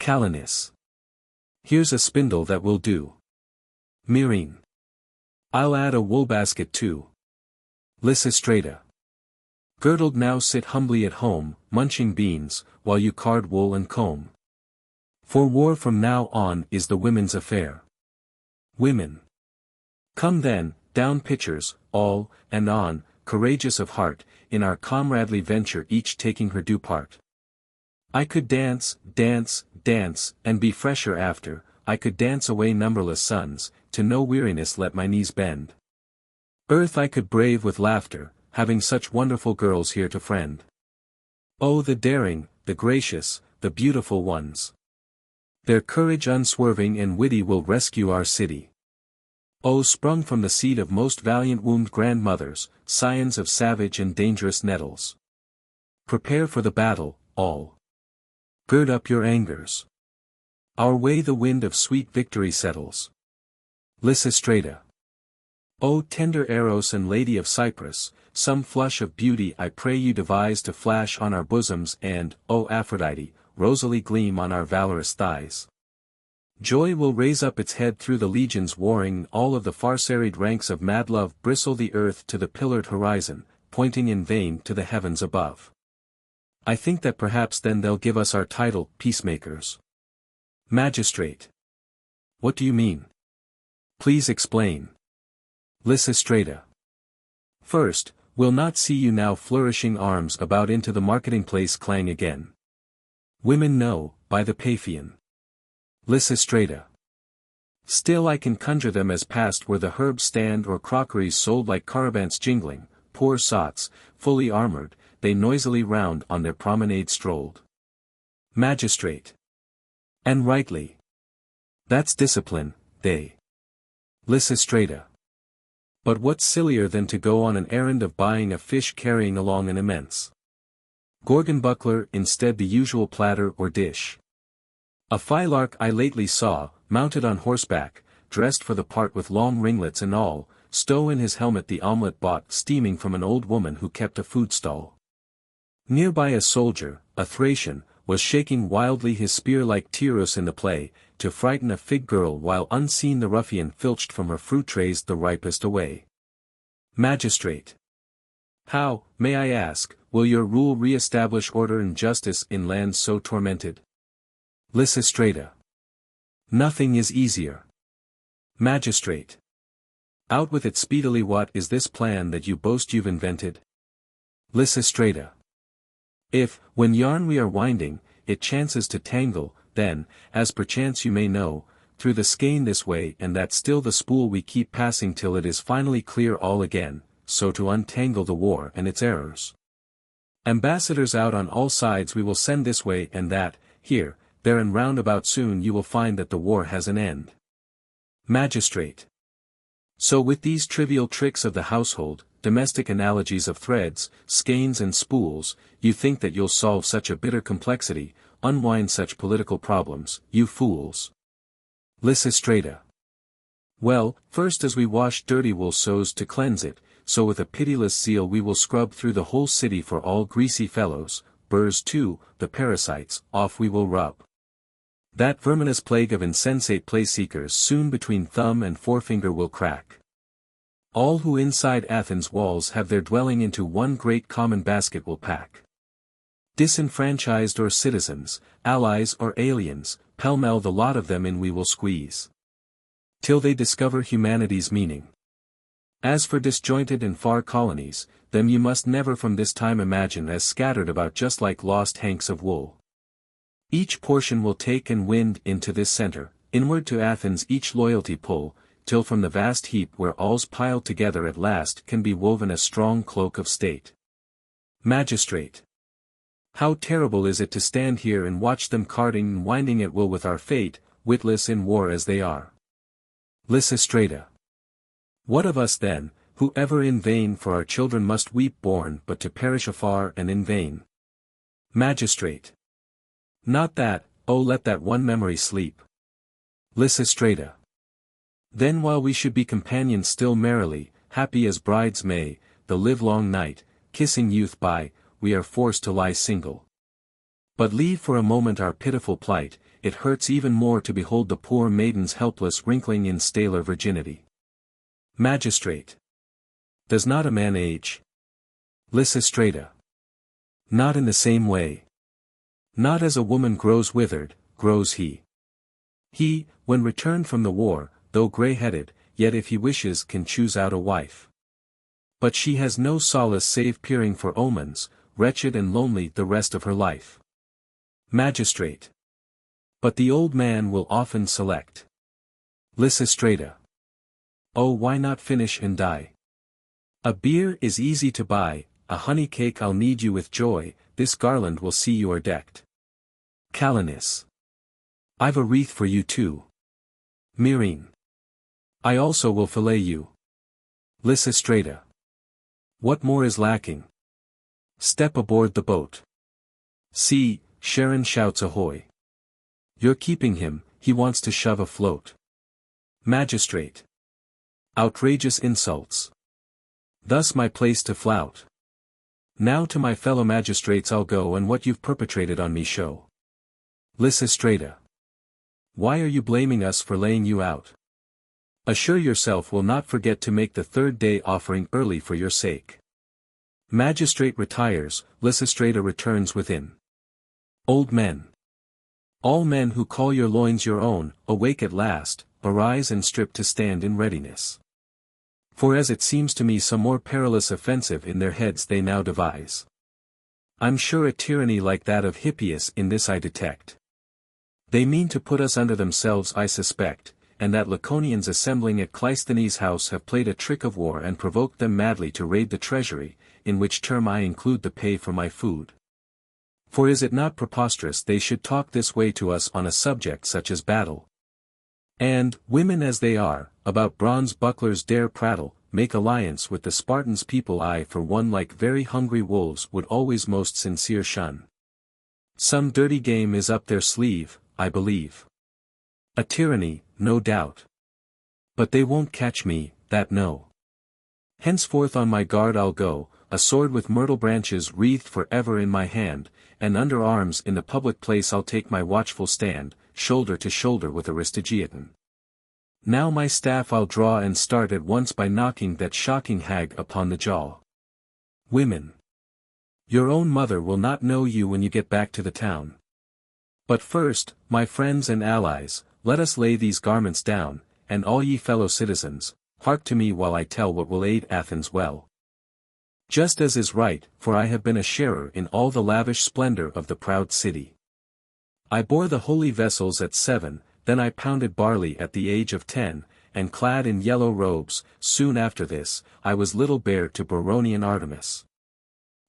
Calenus. Here's a spindle that will do. Myrrhine. I'll add a wool basket too. Lysistrata. Girdled now sit humbly at home, munching beans, while you card wool and comb. For war from now on is the women's affair. Women. Come then, down pitchers, all, and on, courageous of heart, in our comradely venture each taking her due part. I could dance, dance, dance, and be fresher after, I could dance away numberless suns, to no weariness let my knees bend. Earth I could brave with laughter, having such wonderful girls here to friend. Oh, the daring, the gracious, the beautiful ones! Their courage unswerving and witty will rescue our city. Oh, sprung from the seed of most valiant wombed grandmothers, scions of savage and dangerous nettles. Prepare for the battle, all. Gird up your angers. Our way the wind of sweet victory settles. Lysistrata. O tender Eros and Lady of Cyprus, some flush of beauty I pray you devise to flash on our bosoms and, O Aphrodite, rosily gleam on our valorous thighs. Joy will raise up its head through the legions warring, all of the far-serried ranks of mad love bristle the earth to the pillared horizon, pointing in vain to the heavens above. I think that perhaps then they'll give us our title, peacemakers. Magistrate. What do you mean? Please explain. Lysistrata. First, we'll not see you now flourishing arms about into the marketing place clang again. Women know, by the Paphian. Lysistrata. Still I can conjure them as past where the herbs stand or crockeries sold like caravans jingling, poor sots, fully armored, they noisily round on their promenade strolled. Magistrate. And rightly. That's discipline, they. Lysistrata. But what's sillier than to go on an errand of buying a fish carrying along an immense gorgon buckler instead the usual platter or dish? A phylarch I lately saw, mounted on horseback, dressed for the part with long ringlets and all, stow in his helmet the omelette bought steaming from an old woman who kept a food stall. Nearby a soldier, a Thracian, was shaking wildly his spear like Tyrrhus in the play, to frighten a fig girl while unseen the ruffian filched from her fruit trays the ripest away. Magistrate. How, may I ask, will your rule re-establish order and justice in lands so tormented? Lysistrata. Nothing is easier. Magistrate. Out with it speedily. What is this plan that you boast you've invented? Lysistrata. If, when yarn we are winding, it chances to tangle, then, as perchance you may know, through the skein this way and that still the spool we keep passing till it is finally clear all again, so to untangle the war and its errors. Ambassadors out on all sides we will send this way and that, here, there and round about soon you will find that the war has an end. Magistrate. So with these trivial tricks of the household, domestic analogies of threads, skeins and spools, you think that you'll solve such a bitter complexity, unwind such political problems, you fools. Lysistrata. Well, first as we wash dirty wool so's to cleanse it, so with a pitiless zeal we will scrub through the whole city for all greasy fellows, burrs too, the parasites, off we will rub. That verminous plague of insensate place-seekers soon between thumb and forefinger will crack. All who inside Athens' walls have their dwelling into one great common basket will pack. Disenfranchised or citizens, allies or aliens, pell-mell the lot of them in we will squeeze. Till they discover humanity's meaning. As for disjointed and far colonies, them you must never from this time imagine as scattered about just like lost hanks of wool. Each portion will take and wind into this center, inward to Athens each loyalty pull, till from the vast heap where all's piled together at last can be woven a strong cloak of state. Magistrate. How terrible is it to stand here and watch them carting and winding at will with our fate, witless in war as they are. Lysistrata. What of us then, who ever in vain for our children must weep born but to perish afar and in vain? Magistrate. Not that, oh let that one memory sleep. Lysistrata. Then while we should be companions still merrily, happy as brides may, the livelong night, kissing youth by, we are forced to lie single. But leave for a moment our pitiful plight, it hurts even more to behold the poor maidens helpless wrinkling in staler virginity. Magistrate. Does not a man age? Lysistrata. Not in the same way. Not as a woman grows withered, grows he. He, when returned from the war, though grey-headed, yet if he wishes can choose out a wife. But she has no solace save peering for omens, wretched and lonely the rest of her life. Magistrate. But the old man will often select. Lysistrata. Oh, why not finish and die? A beer is easy to buy, a honey cake I'll need you with joy, this garland will see you are decked. Calenus. I've a wreath for you too. Myrrhine. I also will fillet you. Lysistrata. What more is lacking? Step aboard the boat. See, Charon shouts ahoy. You're keeping him, he wants to shove afloat. Magistrate. Outrageous insults. Thus my place to flout. Now to my fellow magistrates I'll go and what you've perpetrated on me show. Lysistrata. Why are you blaming us for laying you out? Assure yourself we'll not forget to make the third day offering early for your sake. Magistrate retires, Lysistrata returns within. Old men. All men who call your loins your own, awake at last, arise and strip to stand in readiness. For as it seems to me some more perilous offensive in their heads they now devise. I'm sure a tyranny like that of Hippias in this I detect. They mean to put us under themselves I suspect, and that Laconians assembling at Cleisthenes' house have played a trick of war and provoked them madly to raid the treasury, in which term I include the pay for my food. For is it not preposterous they should talk this way to us on a subject such as battle? And, women as they are, about bronze bucklers dare prattle, make alliance with the Spartans people I for one like very hungry wolves would always most sincere shun. Some dirty game is up their sleeve, I believe. A tyranny, no doubt. But they won't catch me, that no. Henceforth on my guard I'll go, a sword with myrtle branches wreathed for ever in my hand, and under arms in the public place I'll take my watchful stand, shoulder to shoulder with Aristogiton. Now my staff I'll draw and start at once by knocking that shocking hag upon the jaw. Women. Your own mother will not know you when you get back to the town. But first, my friends and allies, let us lay these garments down, and all ye fellow citizens, hark to me while I tell what will aid Athens well. Just as is right, for I have been a sharer in all the lavish splendor of the proud city. I bore the holy vessels at 7, then I pounded barley at the age of 10, and clad in yellow robes, soon after this, I was little bear to Baronian Artemis.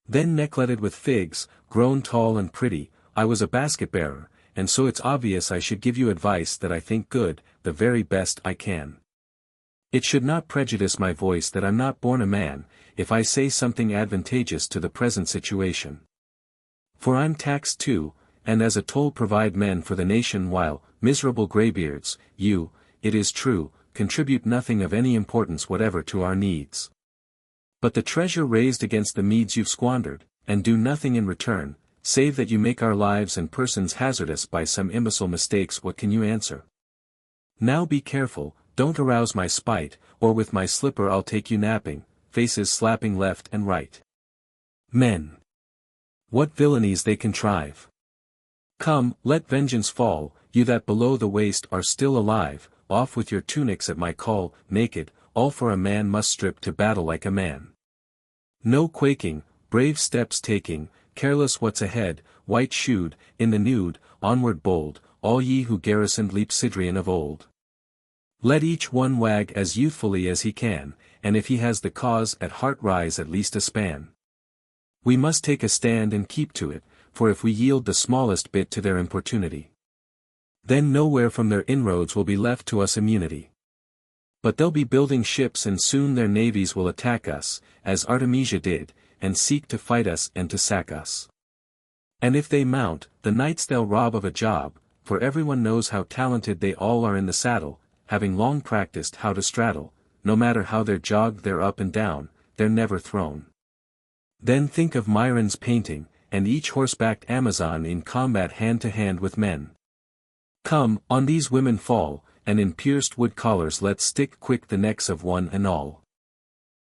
Then neckletted with figs, grown tall and pretty, I was a basket-bearer, and so it's obvious I should give you advice that I think good, the very best I can. It should not prejudice my voice that I'm not born a man, if I say something advantageous to the present situation. For I'm taxed too, and as a toll provide men for the nation while, miserable greybeards, you, it is true, contribute nothing of any importance whatever to our needs. But the treasure raised against the meeds you've squandered, and do nothing in return, save that you make our lives and persons hazardous by some imbecile mistakes. What can you answer? Now be careful, don't arouse my spite, or with my slipper I'll take you napping, faces slapping left and right. Men. What villainies they contrive! Come, let vengeance fall, you that below the waist are still alive, off with your tunics at my call, naked, all for a man must strip to battle like a man. No quaking, brave steps taking, careless what's ahead, white-shoed, in the nude, onward bold, all ye who garrisoned Lysistrata of old. Let each one wag as youthfully as he can, and if he has the cause at heart rise at least a span. We must take a stand and keep to it, for if we yield the smallest bit to their importunity, then nowhere from their inroads will be left to us immunity. But they'll be building ships and soon their navies will attack us, as Artemisia did, and seek to fight us and to sack us. And if they mount, the knights they'll rob of a job, for everyone knows how talented they all are in the saddle, having long practiced how to straddle, no matter how they're jogged they're up and down, they're never thrown. Then think of Myron's painting, and each horse-backed Amazon in combat hand-to-hand with men. Come, on these women fall, and in pierced wood collars let's stick quick the necks of one and all.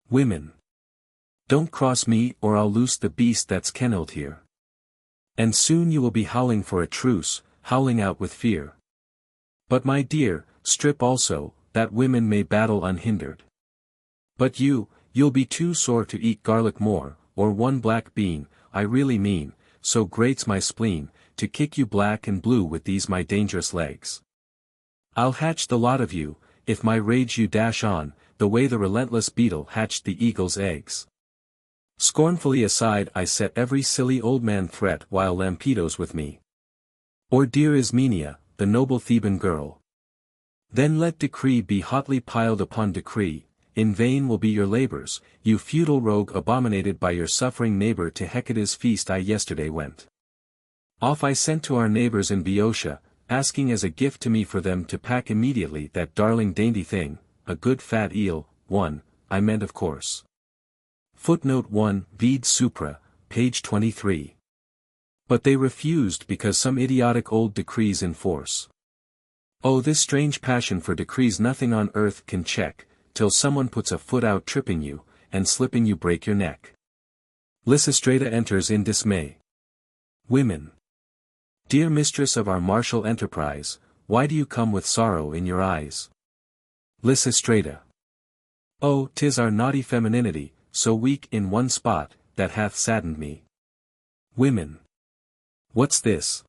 Women. Don't cross me or I'll loose the beast that's kennelled here. And soon you will be howling for a truce, howling out with fear. But my dear, strip also, that women may battle unhindered. But you'll be too sore to eat garlic more, or one black bean, I really mean, so grates my spleen, to kick you black and blue with these my dangerous legs. I'll hatch the lot of you, if my rage you dash on, the way the relentless beetle hatched the eagle's eggs. Scornfully aside I set every silly old man threat while Lampedo's with me. Or dear Ismenia, the noble Theban girl. Then let decree be hotly piled upon decree, in vain will be your labors, you feudal rogue abominated by your suffering neighbor to Hecate's feast I yesterday went. Off I sent to our neighbors in Boeotia, asking as a gift to me for them to pack immediately that darling dainty thing, a good fat eel, I meant of course. Footnote 1, Vide Supra, page 23. But they refused because some idiotic old decrees in force. Oh, this strange passion for decrees nothing on earth can check, till someone puts a foot out tripping you, and slipping you break your neck. Lysistrata enters in dismay. Women. Dear mistress of our martial enterprise, why do you come with sorrow in your eyes? Lysistrata. Oh, 'tis our naughty femininity, so weak in one spot, that hath saddened me. Women. What's this?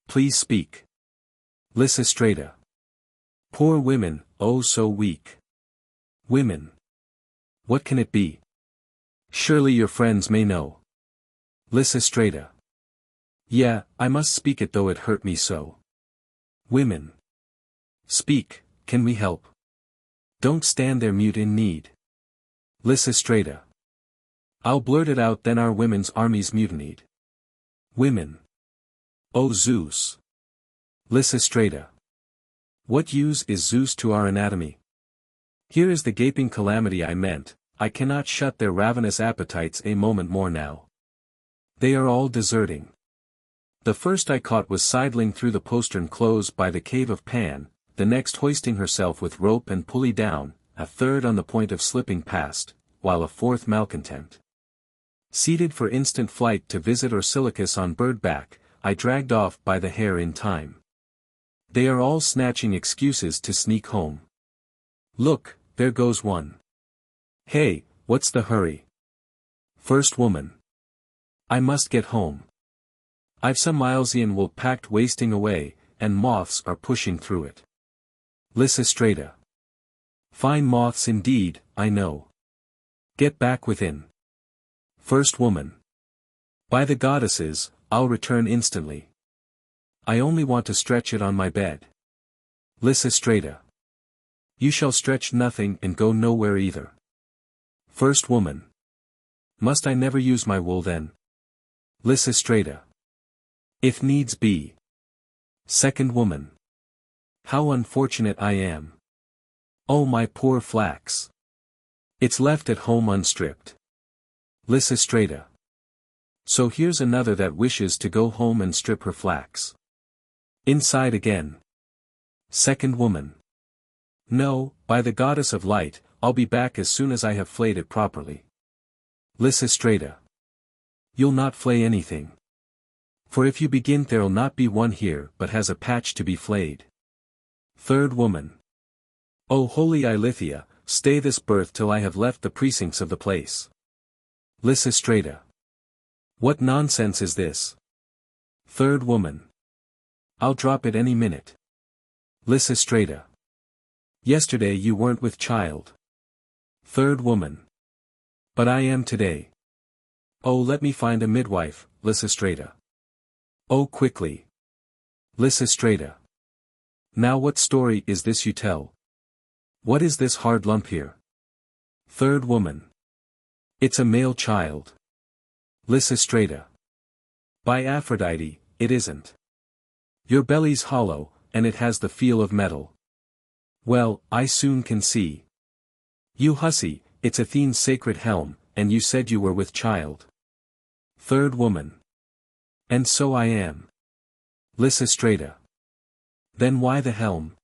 Please speak. Lysistrata. Poor women, oh so weak. Women. What can it be? Surely your friends may know. Lysistrata. Yeah, I must speak it though it hurt me so. Women. Speak, can we help? Don't stand there mute in need. Lysistrata. I'll blurt it out then our women's armies mutinied. Women. O Zeus. Lysistrata. What use is Zeus to our anatomy? Here is the gaping calamity I meant, I cannot shut their ravenous appetites a moment more now. They are all deserting. The first I caught was sidling through the postern close by the cave of Pan, the next hoisting herself with rope and pulley down, a third on the point of slipping past, while a fourth malcontent. Seated for instant flight to visit Orsilochus on bird back, I dragged off by the hair in time. They are all snatching excuses to sneak home. Look, there goes one. Hey, what's the hurry? First woman. I must get home. I've some Milesian wool packed wasting away, and moths are pushing through it. Lysistrata. Fine moths indeed, I know. Get back within. First woman. By the goddesses, I'll return instantly. I only want to stretch it on my bed. Lysistrata. You shall stretch nothing and go nowhere either. First woman. Must I never use my wool then? Lysistrata. If needs be. Second woman. How unfortunate I am. Oh my poor flax. It's left at home unstripped. Lysistrata. So here's another that wishes to go home and strip her flax. Inside again. Second woman. No, by the goddess of light, I'll be back as soon as I have flayed it properly. Lysistrata. You'll not flay anything. For if you begin there'll not be one here but has a patch to be flayed. Third woman. O holy Ilithia, stay this birth till I have left the precincts of the place. Lysistrata. What nonsense is this? Third woman. I'll drop it any minute. Lysistrata. Yesterday you weren't with child. Third woman. But I am today. Oh, let me find a midwife, Lysistrata. Oh, quickly. Lysistrata. Now what story is this you tell? What is this hard lump here? Third woman. It's a male child. Lysistrata. By Aphrodite, it isn't. Your belly's hollow, and it has the feel of metal. Well, I soon can see. You hussy, it's Athene's sacred helm, and you said you were with child. Third woman. And so I am. Lysistrata. Then why the helm?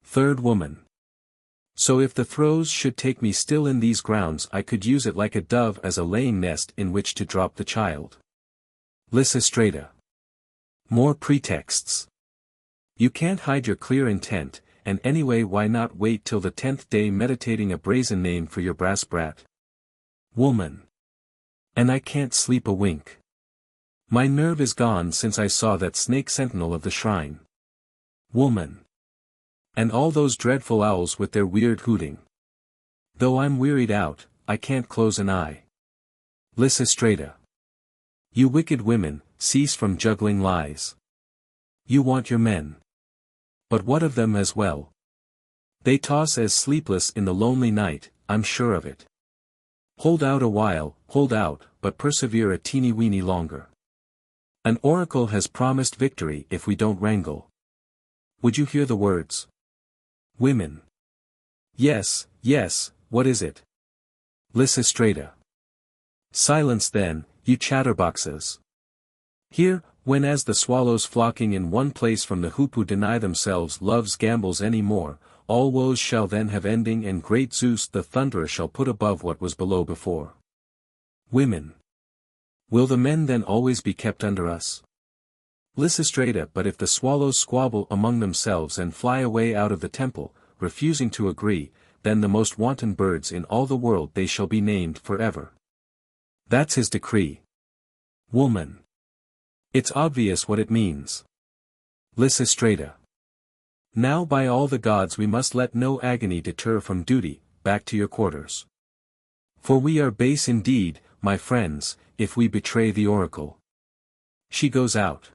Third woman. So if the throes should take me still in these grounds I could use it like a dove as a laying nest in which to drop the child. Lysistrata. More pretexts. You can't hide your clear intent, and anyway why not wait till the 10th day meditating a brazen name for your brass brat? Woman. And I can't sleep a wink. My nerve is gone since I saw that snake sentinel of the shrine. Woman. And all those dreadful owls with their weird hooting. Though I'm wearied out, I can't close an eye. Lysistrata. You wicked women, cease from juggling lies. You want your men. But what of them as well? They toss as sleepless in the lonely night, I'm sure of it. Hold out a while, hold out, but persevere a teeny-weeny longer. An oracle has promised victory if we don't wrangle. Would you hear the words? Women. Yes, yes, what is it? Lysistrata. Silence then, you chatterboxes. Here, when as the swallows flocking in one place from the hoop deny themselves love's gambols any more, all woes shall then have ending and great Zeus the thunderer shall put above what was below before. Women. Will the men then always be kept under us? Lysistrata. But if the swallows squabble among themselves and fly away out of the temple, refusing to agree, then the most wanton birds in all the world they shall be named forever. That's his decree. Woman. It's obvious what it means. Lysistrata. Now by all the gods we must let no agony deter from duty, back to your quarters. For we are base indeed, my friends, if we betray the oracle. She goes out.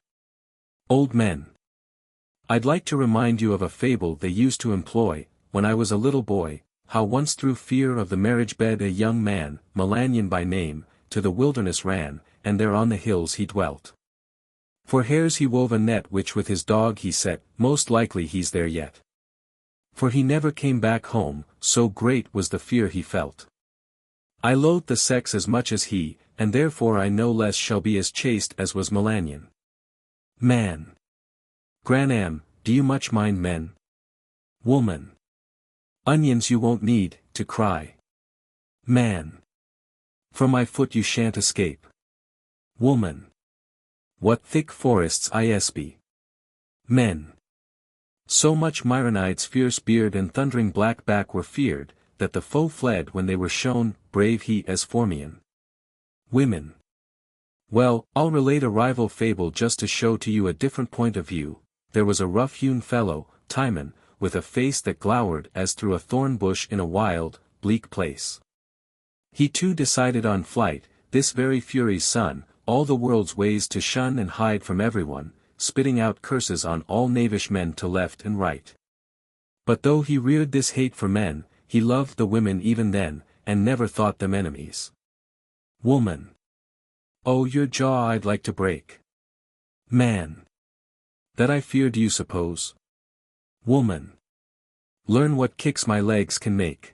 Old men. I'd like to remind you of a fable they used to employ, when I was a little boy, how once through fear of the marriage bed a young man, Melanion by name, to the wilderness ran, and there on the hills he dwelt. For hares he wove a net which with his dog he set, most likely he's there yet. For he never came back home, so great was the fear he felt. I loathe the sex as much as he, and therefore I no less shall be as chaste as was Melanion. Man. Granam, do you much mind men? Woman. Onions you won't need, to cry. Man. From my foot you shan't escape. Woman. What thick forests ISB. Men. So much Myronides' fierce beard and thundering black back were feared, that the foe fled when they were shown, brave he as Phormion. Women. Well, I'll relate a rival fable just to show to you a different point of view. There was a rough-hewn fellow, Timon, with a face that glowered as through a thorn bush in a wild, bleak place. He too decided on flight, this very Fury's son, all the world's ways to shun and hide from everyone, spitting out curses on all knavish men to left and right. But though he reared this hate for men, he loved the women even then, and never thought them enemies. Woman. Oh, your jaw I'd like to break. Man. That I fear do you suppose? Woman. Learn what kicks my legs can make.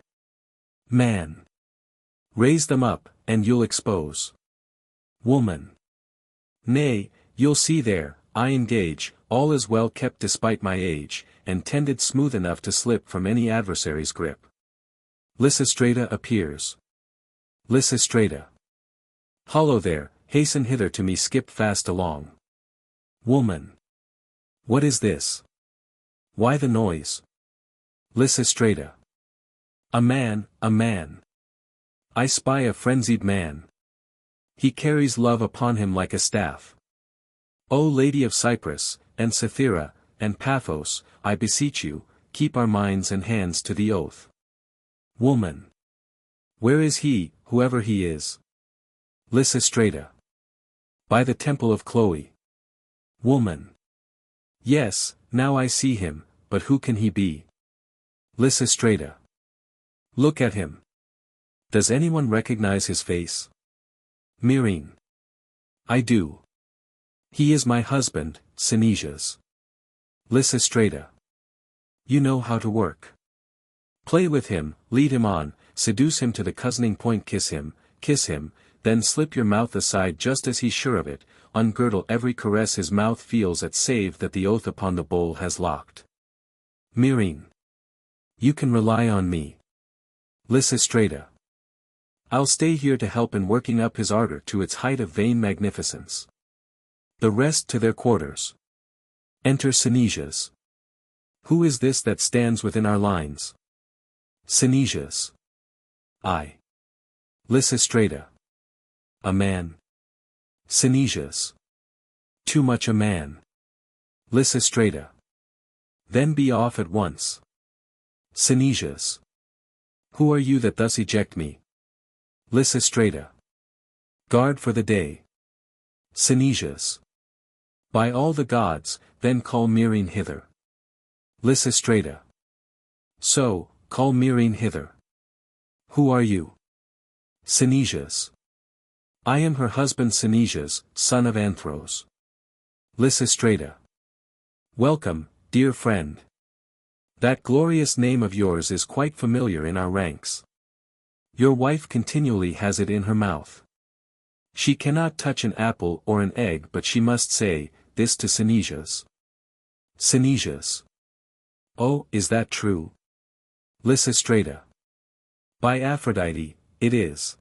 Man. Raise them up, and you'll expose. Woman. Nay, you'll see there, I engage, all is well kept despite my age, and tended smooth enough to slip from any adversary's grip. Lysistrata appears. Lysistrata. Hollow there, hasten hither to me, skip fast along. Woman. What is this? Why the noise? Lysistrata. A man, a man. I spy a frenzied man. He carries love upon him like a staff. O Lady of Cyprus, and Cythera, and Paphos, I beseech you, keep our minds and hands to the oath. Woman. Where is he, whoever he is? Lysistrata. By the temple of Chloe. Woman. Yes, now I see him, but who can he be? Lysistrata. Look at him. Does anyone recognize his face? Myrrhine. I do. He is my husband, Synesius. Lysistrata. You know how to work. Play with him, lead him on, seduce him to the cozening point, kiss him, then slip your mouth aside just as he's sure of it, ungirdle every caress his mouth feels at, save that the oath upon the bowl has locked. Myrrhine. You can rely on me. Lysistrata. I'll stay here to help in working up his ardor to its height of vain magnificence. The rest to their quarters. Enter Synesius. Who is this that stands within our lines? Synesius. I. Lysistrata. A man. Synesius. Too much a man. Lysistrata. Then be off at once. Synesius. Who are you that thus eject me? Lysistrata. Guard for the day. Synesius. By all the gods, then call Myrrhine hither. Lysistrata. So, call Myrrhine hither. Who are you? Synesius. I am her husband Synesius, son of Anthros. Lysistrata. Welcome, dear friend. That glorious name of yours is quite familiar in our ranks. Your wife continually has it in her mouth. She cannot touch an apple or an egg but she must say, this to Synesius. Synesius. Oh, is that true? Lysistrata. By Aphrodite, it is.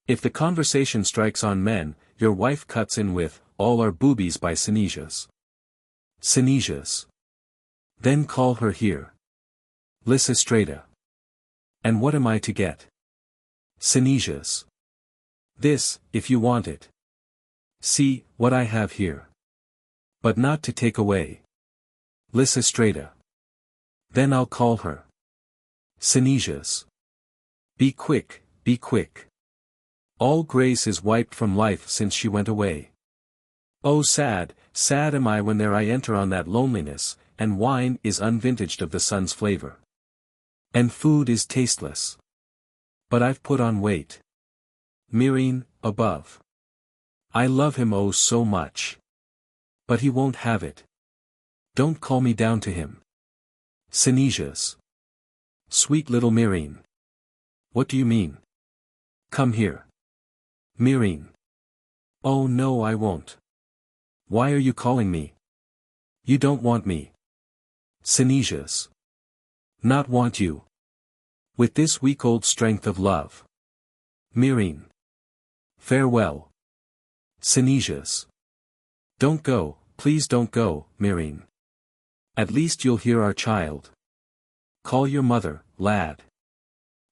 If the conversation strikes on men, your wife cuts in with, all are boobies by Synesius. Synesius. Then call her here. Lysistrata. And what am I to get? Synesius. This, if you want it. See, what I have here. But not to take away. Lysistrata. Then I'll call her. Synesius. Be quick, be quick. All grace is wiped from life since she went away. Oh sad, sad am I when there I enter on that loneliness, and wine is unvintaged of the sun's flavor. And food is tasteless. But I've put on weight. Myrrhine, above. I love him oh so much. But he won't have it. Don't call me down to him. Synesius. Sweet little Myrrhine. What do you mean? Come here. Myrrhine. Oh no I won't. Why are you calling me? You don't want me. Synesius. Not want you. With this weak old strength of love. Myrrhine. Farewell. Synesius. Don't go, please don't go, Myrrhine. At least you'll hear our child. Call your mother, lad.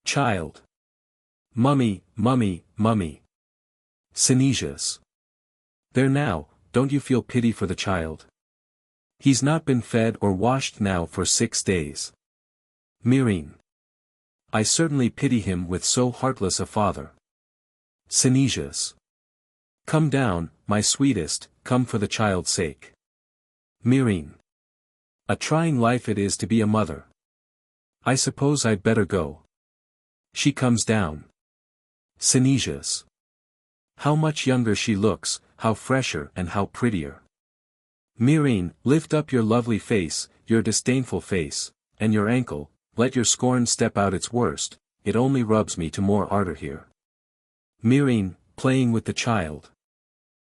Child. Mummy, mummy, mummy. Synesius. There now, don't you feel pity for the child? He's not been fed or washed now for 6 days. Myrrhine. I certainly pity him with so heartless a father. Synesius. Come down, my sweetest, come for the child's sake. Myrrhine. A trying life it is to be a mother. I suppose I'd better go. She comes down. Synesius. How much younger she looks, how fresher and how prettier. Myrrhine, lift up your lovely face, your disdainful face, and your ankle, let your scorn step out its worst, it only rubs me to more ardor here. Myrrhine, playing with the child.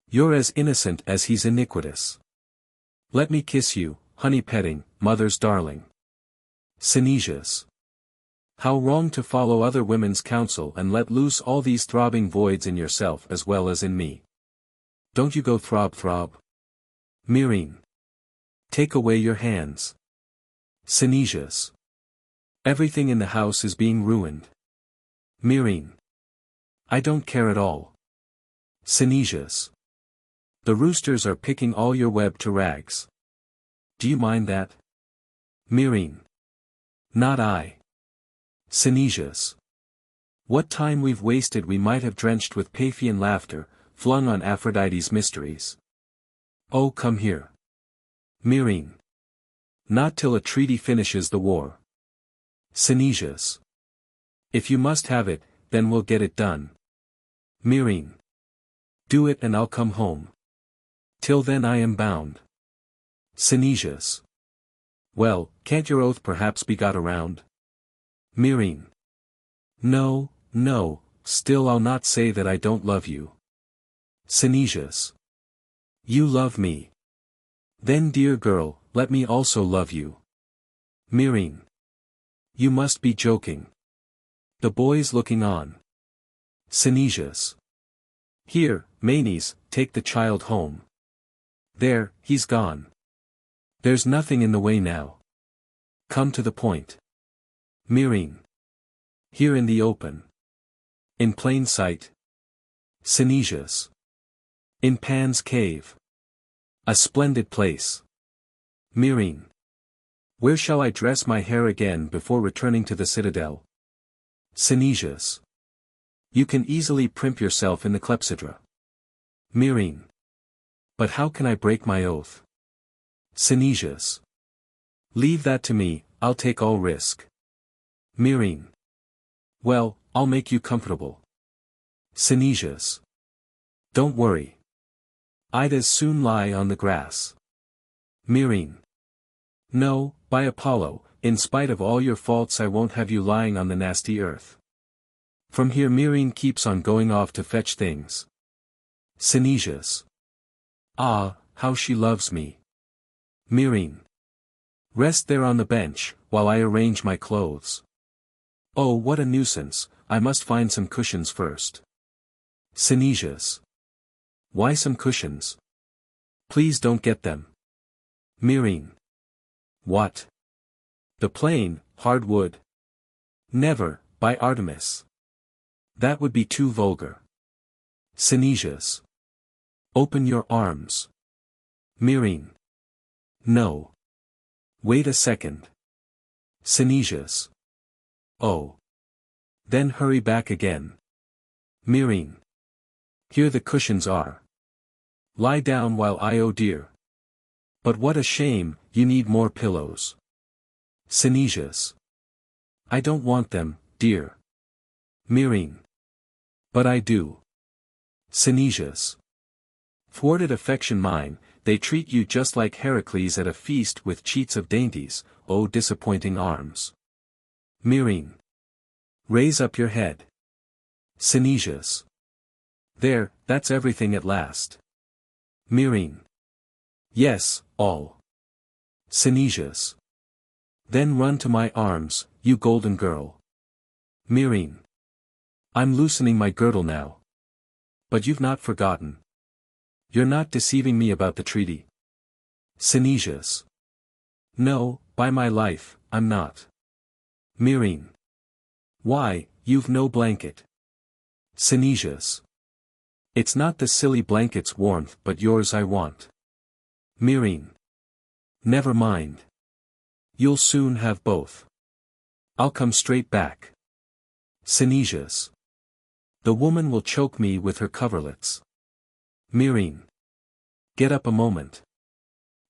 You're as innocent as he's iniquitous. Let me kiss you, honey petting, mother's darling. Synesius. How wrong to follow other women's counsel and let loose all these throbbing voids in yourself as well as in me. Don't you go throb. Myrrhine. Take away your hands. Synesius. Everything in the house is being ruined. Myrrhine. I don't care at all. Synesius. The roosters are picking all your web to rags. Do you mind that? Myrrhine. Not I. Synesius. What time we've wasted we might have drenched with Paphian laughter, flung on Aphrodite's mysteries. Oh come here. Myrrhine. Not till a treaty finishes the war. Synesius. If you must have it, then we'll get it done. Myrrhine. Do it and I'll come home. Till then I am bound. Synesius. Well, can't your oath perhaps be got around? Myrrhine. No, no, still I'll not say that I don't love you. Synesius. You love me. Then dear girl, let me also love you. Myrrhine. You must be joking. The boy's looking on. Synesius. Here, Manes, take the child home. There, he's gone. There's nothing in the way now. Come to the point. Myrrhine. Here in the open. In plain sight. Synesius. In Pan's cave. A splendid place. Myrrhine. Where shall I dress my hair again before returning to the citadel? Synesius. You can easily primp yourself in the clepsydra. Myrrhine. But how can I break my oath? Synesius. Leave that to me, I'll take all risk. Myrrhine. Well, I'll make you comfortable. Synesius. Don't worry. I'd as soon lie on the grass. Myrrhine. No, by Apollo, in spite of all your faults I won't have you lying on the nasty earth. From here Myrrhine keeps on going off to fetch things. Synesius. Ah, how she loves me. Myrrhine. Rest there on the bench, while I arrange my clothes. Oh, what a nuisance, I must find some cushions first. Synesius. Why some cushions? Please don't get them. Myrrhine. What? The plain, hard wood. Never, by Artemis. That would be too vulgar. Synesius. Open your arms. Myrrhine. No. Wait a second. Synesius. Oh. Then hurry back again. Myrrhine. Here the cushions are. Lie down while I oh dear. But what a shame, you need more pillows. Synesius. I don't want them, dear. Myrrhine. But I do. Synesius. Thwarted affection mine, they treat you just like Heracles at a feast with cheats of dainties, oh disappointing arms. Myrrhine. Raise up your head. Synesius. There, that's everything at last. Myrrhine. Yes, all. Synesius. Then run to my arms, you golden girl. Myrrhine. I'm loosening my girdle now. But you've not forgotten. You're not deceiving me about the treaty. Synesius. No, by my life, I'm not. Myrrhine. Why, you've no blanket. Synesius. It's not the silly blanket's warmth but yours I want. Myrrhine. Never mind. You'll soon have both. I'll come straight back. Synesius. The woman will choke me with her coverlets. Myrrhine. Get up a moment.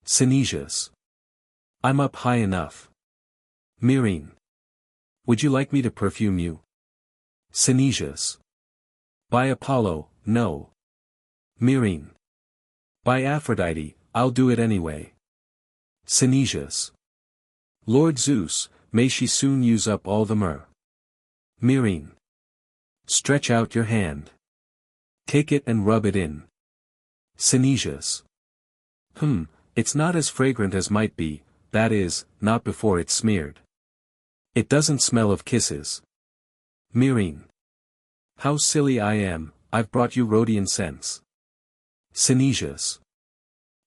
Synesius. I'm up high enough. Myrrhine. Would you like me to perfume you? Synesius. By Apollo, no. Myrrhine. By Aphrodite, I'll do it anyway. Synesius. Lord Zeus, may she soon use up all the myrrh. Myrrhine. Stretch out your hand. Take it and rub it in. Synesius. It's not as fragrant as might be, that is, not before it's smeared. It doesn't smell of kisses. Myrrhine. How silly I am, I've brought you Rhodian scents. Synesius.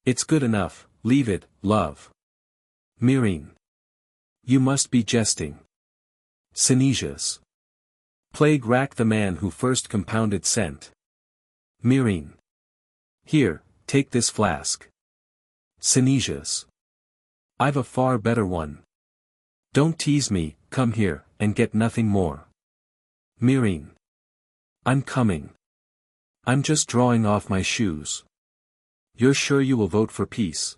It's good enough, leave it, love. Myrrhine. You must be jesting. Synesius. Plague rack the man who first compounded scent. Myrrhine. Here, take this flask. Synesius. I've a far better one. Don't tease me, come here, and get nothing more. Myrrhine. I'm coming. I'm just drawing off my shoes. You're sure you will vote for peace?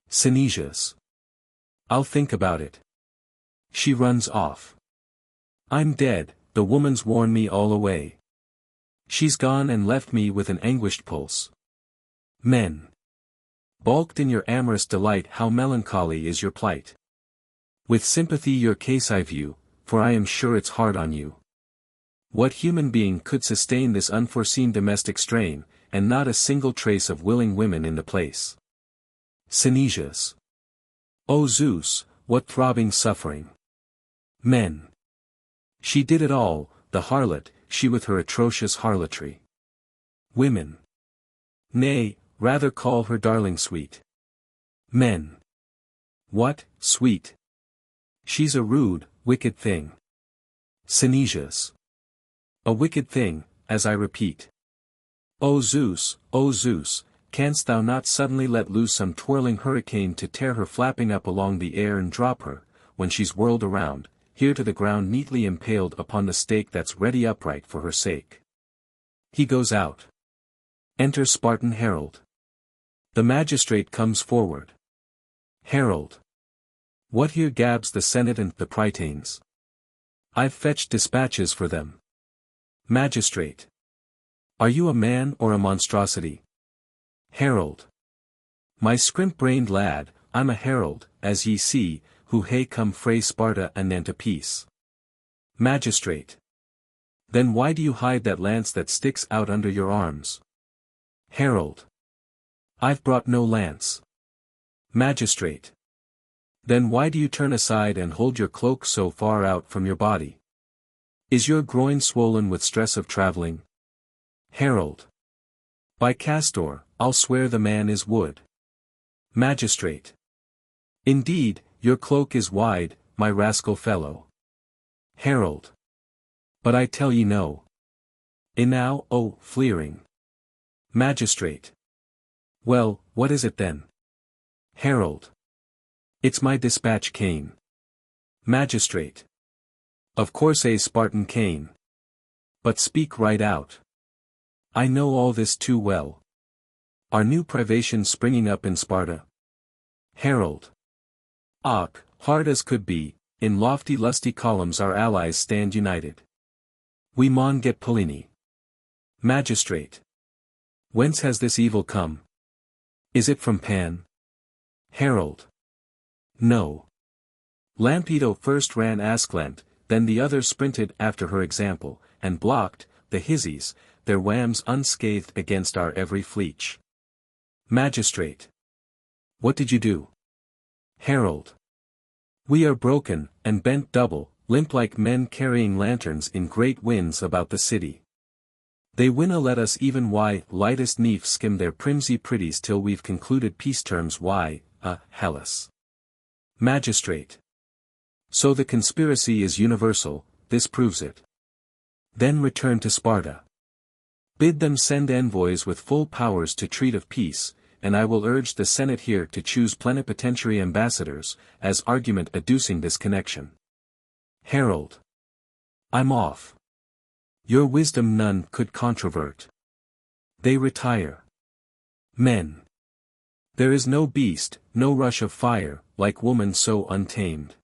Synesius. I'll think about it. She runs off. I'm dead, the woman's worn me all away. She's gone and left me with an anguished pulse. Men. Balked in your amorous delight, how melancholy is your plight. With sympathy your case I view, for I am sure it's hard on you. What human being could sustain this unforeseen domestic strain, and not a single trace of willing women in the place? Synesius. O Zeus, what throbbing suffering! Men. She did it all, the harlot, she with her atrocious harlotry. Women. Nay, rather call her darling sweet. Men. What, sweet? She's a rude, wicked thing. Synesius. A wicked thing, as I repeat. O Zeus, canst thou not suddenly let loose some twirling hurricane to tear her flapping up along the air and drop her, when she's whirled around, here to the ground neatly impaled upon the stake that's ready upright for her sake. He goes out. Enter Spartan herald. The magistrate comes forward. Herald. What here gabs the Senate and the Prytanes? I've fetched dispatches for them. Magistrate. Are you a man or a monstrosity? Herald. My scrimp-brained lad, I'm a herald, as ye see, who hae come frae Sparta anent a peace. Magistrate. Then why do you hide that lance that sticks out under your arms? Herald. I've brought no lance. Magistrate. Then why do you turn aside and hold your cloak so far out from your body? Is your groin swollen with stress of traveling? Herald. By Castor, I'll swear the man is wood. Magistrate. Indeed, your cloak is wide, my rascal fellow. Herald. But I tell ye no. Enow, O, fleering. Magistrate. Well, what is it then? Herald. It's my dispatch cane. Magistrate. Of course a Spartan cane. But speak right out. I know all this too well. Are new privations springing up in Sparta? Herald. Och, hard as could be, in lofty lusty columns our allies stand united. We maun get Pellini. Magistrate. Whence has this evil come? Is it from Pan? Herald. No. Lampedo first ran asclant, then the other sprinted after her example, and blocked, the Hysies, their whams unscathed against our every fleech. Magistrate. What did you do? Herald. We are broken, and bent double, limp like men carrying lanterns in great winds about the city. They winna let us even why, lightest neef skim their primsy pretties till we've concluded peace terms why, Hellas. Magistrate. So the conspiracy is universal, this proves it. Then return to Sparta. Bid them send envoys with full powers to treat of peace, and I will urge the Senate here to choose plenipotentiary ambassadors, as argument adducing this connection. Herald. I'm off. Your wisdom none could controvert. They retire. Men. There is no beast, no rush of fire, like woman so untamed.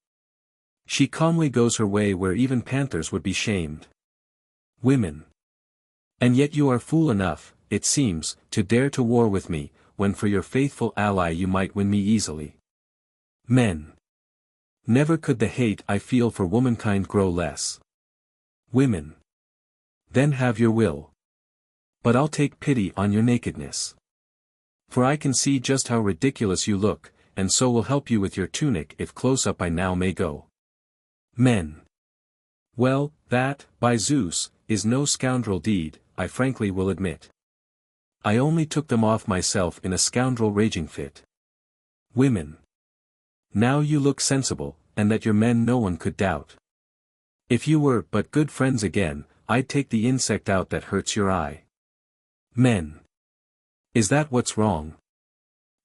She calmly goes her way where even panthers would be shamed. Women. And yet you are fool enough, it seems, to dare to war with me, when for your faithful ally you might win me easily. Men. Never could the hate I feel for womankind grow less. Women. Then have your will. But I'll take pity on your nakedness. For I can see just how ridiculous you look, and so will help you with your tunic if close up I now may go. Men. Well, that, by Zeus, is no scoundrel deed, I frankly will admit. I only took them off myself in a scoundrel raging fit. Women. Now you look sensible, and that your men no one could doubt. If you were but good friends again, I'd take the insect out that hurts your eye. Men. Is that what's wrong?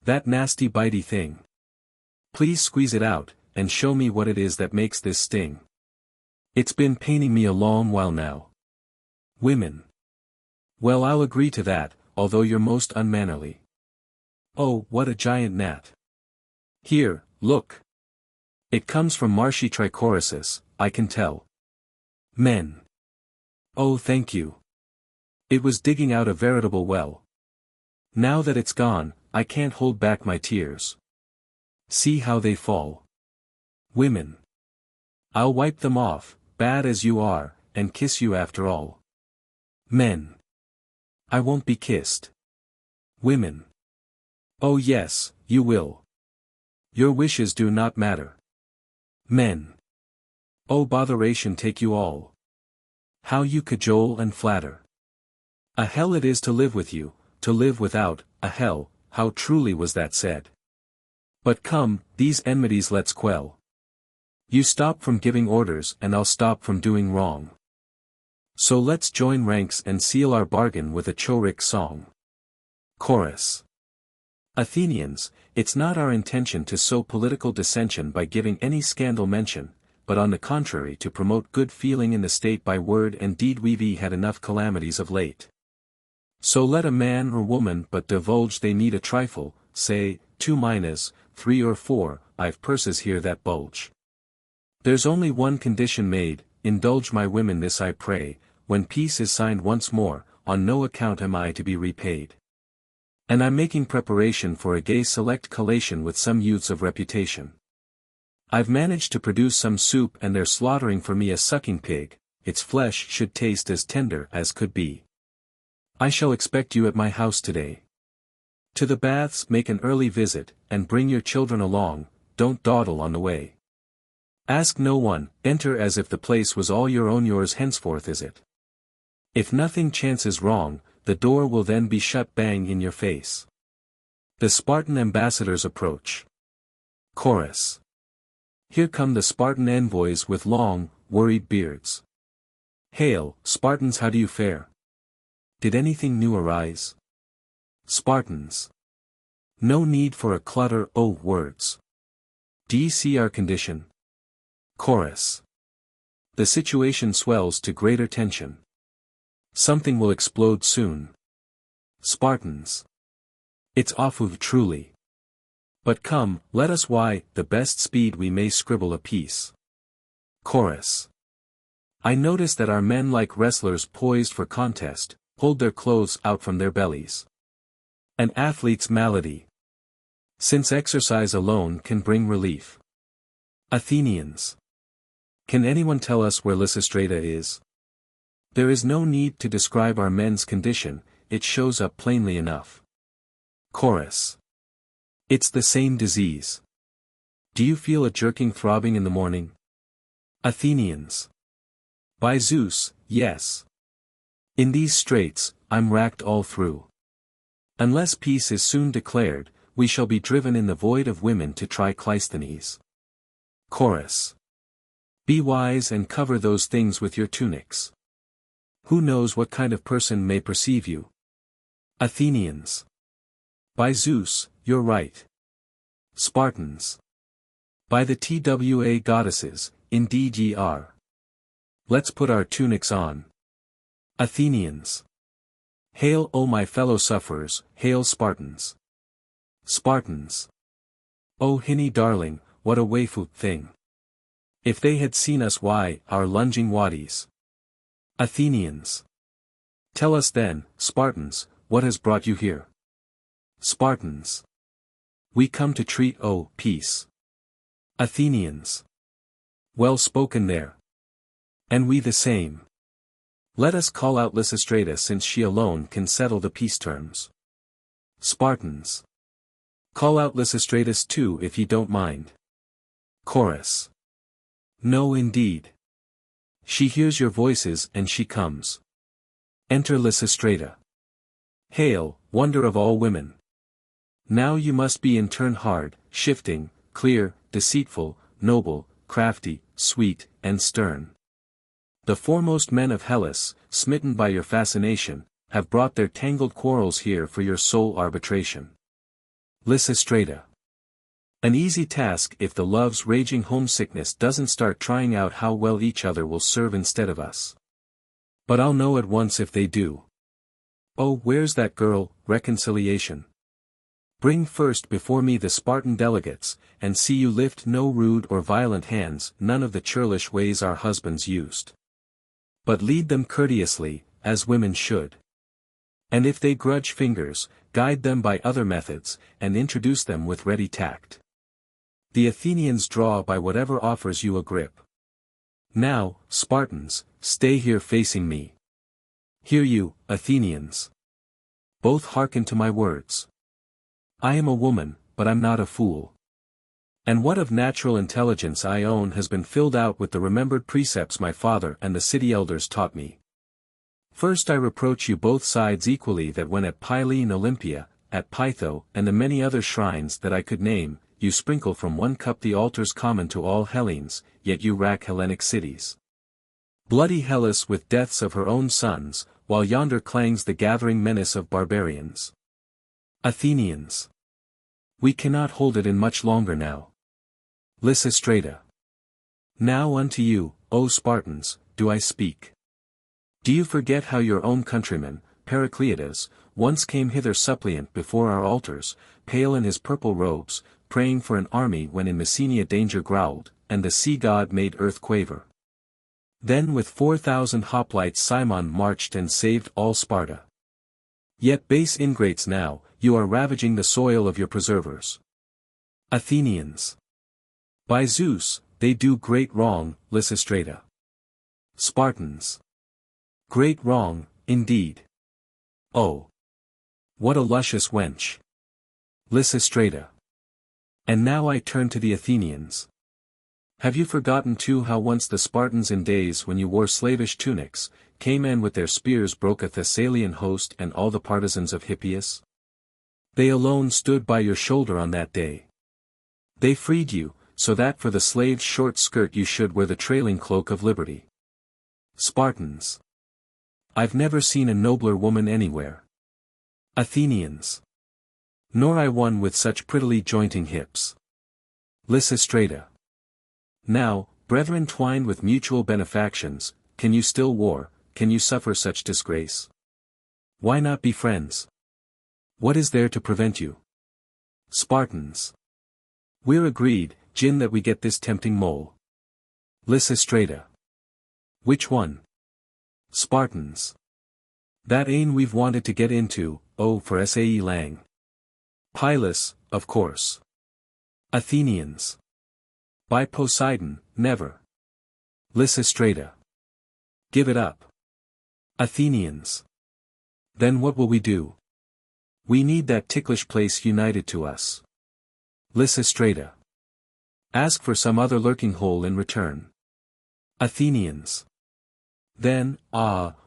That nasty bitey thing. Please squeeze it out, and show me what it is that makes this sting. It's been paining me a long while now. Women. Well, I'll agree to that, although you're most unmannerly. Oh, what a giant gnat. Here, look. It comes from marshy trichorisis, I can tell. Men. Oh, thank you. It was digging out a veritable well. Now that it's gone, I can't hold back my tears. See how they fall. Women. I'll wipe them off, bad as you are, and kiss you after all. Men. I won't be kissed. Women. Oh yes, you will. Your wishes do not matter. Men. Oh botheration take you all. How you cajole and flatter. A hell it is to live with you, to live without, a hell, how truly was that said. But come, these enmities let's quell. You stop from giving orders and I'll stop from doing wrong. So let's join ranks and seal our bargain with a choric song. Chorus. Athenians, it's not our intention to sow political dissension by giving any scandal mention, but on the contrary to promote good feeling in the state by word and deed. We've had enough calamities of late. So let a man or woman but divulge they need a trifle, say, 2 minas, 3 or 4, I've purses here that bulge. There's only one condition made, indulge my women this I pray, when peace is signed once more, on no account am I to be repaid. And I'm making preparation for a gay select collation with some youths of reputation. I've managed to produce some soup and they're slaughtering for me a sucking pig, its flesh should taste as tender as could be. I shall expect you at my house today. To the baths make an early visit, and bring your children along, don't dawdle on the way. Ask no one, enter as if the place was all your own, yours henceforth is it. If nothing chances wrong, the door will then be shut bang in your face. The Spartan ambassadors approach. Chorus. Here come the Spartan envoys with long, worried beards. Hail, Spartans, how do you fare? Did anything new arise? Spartans. No need for a clutter, oh words. D'ye see our condition? Chorus. The situation swells to greater tension. Something will explode soon. Spartans. It's awful truly. But come, let us why, the best speed we may scribble a peace. Chorus. I notice that our men like wrestlers poised for contest, hold their clothes out from their bellies. An athlete's malady. Since exercise alone can bring relief. Athenians. Can anyone tell us where Lysistrata is? There is no need to describe our men's condition, it shows up plainly enough. Chorus. It's the same disease. Do you feel a jerking throbbing in the morning? Athenians. By Zeus, yes. In these straits, I'm racked all through. Unless peace is soon declared, we shall be driven in the void of women to try Cleisthenes. Chorus. Be wise and cover those things with your tunics. Who knows what kind of person may perceive you? Athenians. By Zeus, you're right. Spartans. By the TWA goddesses, indeed ye are. Let's put our tunics on. Athenians. Hail, O my fellow sufferers, hail Spartans. Spartans. O hinny darling, what a wayfoot thing. If they had seen us, why, our lunging waddies. Athenians. Tell us then, Spartans, what has brought you here? Spartans. We come to treat, oh, peace. Athenians. Well spoken there. And we the same. Let us call out Lysistrata, since she alone can settle the peace terms. Spartans. Call out Lysistratus too if ye don't mind. Chorus. No indeed. She hears your voices and she comes. Enter Lysistrata. Hail, wonder of all women. Now you must be in turn hard, shifting, clear, deceitful, noble, crafty, sweet, and stern. The foremost men of Hellas, smitten by your fascination, have brought their tangled quarrels here for your sole arbitration. Lysistrata. An easy task if the love's raging homesickness doesn't start trying out how well each other will serve instead of us. But I'll know at once if they do. Oh, where's that girl, reconciliation? Bring first before me the Spartan delegates, and see you lift no rude or violent hands, none of the churlish ways our husbands used. But lead them courteously, as women should. And if they grudge fingers, guide them by other methods, and introduce them with ready tact. The Athenians draw by whatever offers you a grip. Now, Spartans, stay here facing me. Hear you, Athenians. Both hearken to my words. I am a woman, but I'm not a fool. And what of natural intelligence I own has been filled out with the remembered precepts my father and the city elders taught me. First I reproach you both sides equally that when at Pylae and Olympia, at Pytho and the many other shrines that I could name, you sprinkle from one cup the altars common to all Hellenes, yet you rack Hellenic cities. Bloody Hellas with deaths of her own sons, while yonder clangs the gathering menace of barbarians. Athenians. We cannot hold it in much longer now. Lysistrata. Now unto you, O Spartans, do I speak. Do you forget how your own countryman, Pericleides, once came hither suppliant before our altars, pale in his purple robes, praying for an army when in Messenia danger growled, and the sea god made earth quaver? Then with 4,000 hoplites Cimon marched and saved all Sparta. Yet base ingrates now, you are ravaging the soil of your preservers. Athenians. By Zeus, they do great wrong, Lysistrata. Spartans. Great wrong, indeed. Oh! What a luscious wench! Lysistrata. And now I turn to the Athenians. Have you forgotten too how once the Spartans in days when you wore slavish tunics, came and with their spears broke a Thessalian host and all the partisans of Hippias? They alone stood by your shoulder on that day. They freed you, so that for the slave's short skirt you should wear the trailing cloak of liberty. Spartans. I've never seen a nobler woman anywhere. Athenians. Nor I one with such prettily jointing hips. Lysistrata. Now, brethren twined with mutual benefactions, can you still war, can you suffer such disgrace? Why not be friends? What is there to prevent you? Spartans. We're agreed, gin that we get this tempting mole. Lysistrata. Which one? Spartans. That ain we've wanted to get into, oh for Sae lang. Pylus, of course. Athenians. By Poseidon, never. Lysistrata. Give it up. Athenians. Then what will we do? We need that ticklish place united to us. Lysistrata. Ask for some other lurking hole in return. Athenians. Then,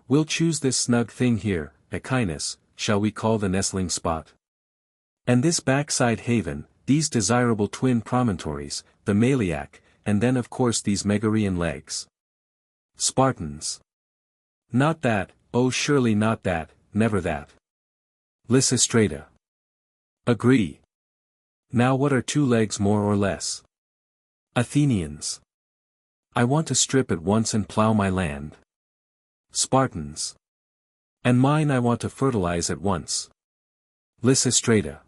we'll choose this snug thing here, Echinus, shall we call the nestling spot? And this backside haven, these desirable twin promontories, the Maliac, and then of course these Megarian legs. Spartans. Not that, oh surely not that, never that. Lysistrata. Agree. Now what are 2 legs more or less? Athenians. I want to strip at once and plough my land. Spartans. And mine I want to fertilize at once. Lysistrata.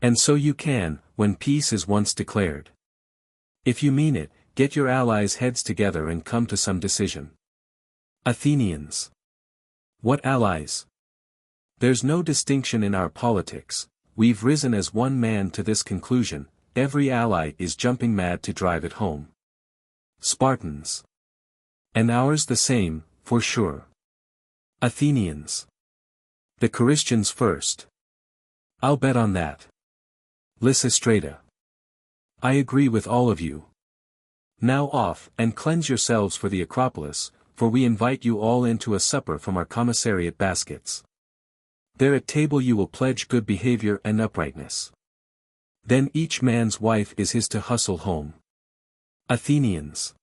And so you can, when peace is once declared. If you mean it, get your allies' heads together and come to some decision. Athenians. What allies? There's no distinction in our politics, we've risen as one man to this conclusion, every ally is jumping mad to drive it home. Spartans. And ours the same, for sure. Athenians. The Christians first. I'll bet on that. Lysistrata. I agree with all of you. Now off and cleanse yourselves for the Acropolis, for we invite you all into a supper from our commissariat baskets. There at table you will pledge good behavior and uprightness. Then each man's wife is his to hustle home. Athenians.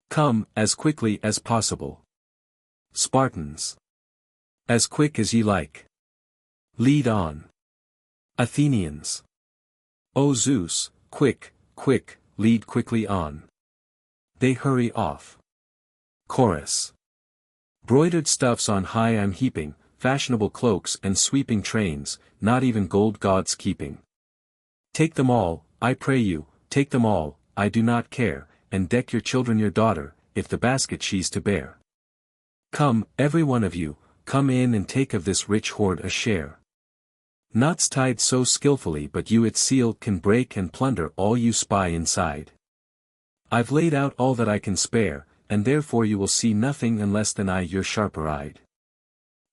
Come, as quickly as possible. Spartans. As quick as ye like. Lead on. Athenians. O Zeus, quick, quick, lead quickly on. They hurry off. Chorus. Broidered stuffs on high I'm heaping, fashionable cloaks and sweeping trains, not even gold gods keeping. Take them all, I pray you, take them all, I do not care, and deck your children your daughter, if the basket she's to bear. Come, every one of you, come in and take of this rich hoard a share. Knots tied so skillfully but you its seal can break and plunder all you spy inside. I've laid out all that I can spare, and therefore you will see nothing unless than I you're sharper-eyed.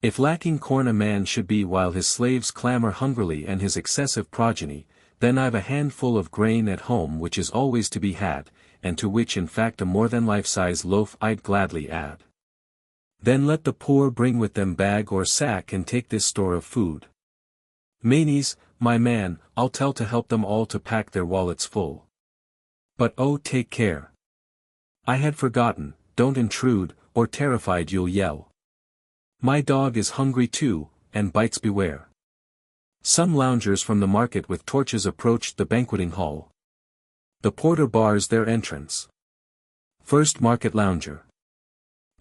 If lacking corn a man should be while his slaves clamor hungrily and his excessive progeny, then I've a handful of grain at home which is always to be had, and to which in fact a more than life-size loaf I'd gladly add. Then let the poor bring with them bag or sack and take this store of food. Manes, my man, I'll tell to help them all to pack their wallets full. But oh, take care. I had forgotten, don't intrude, or terrified you'll yell. My dog is hungry too, and bites beware. Some loungers from the market with torches approached the banqueting hall. The porter bars their entrance. First market lounger.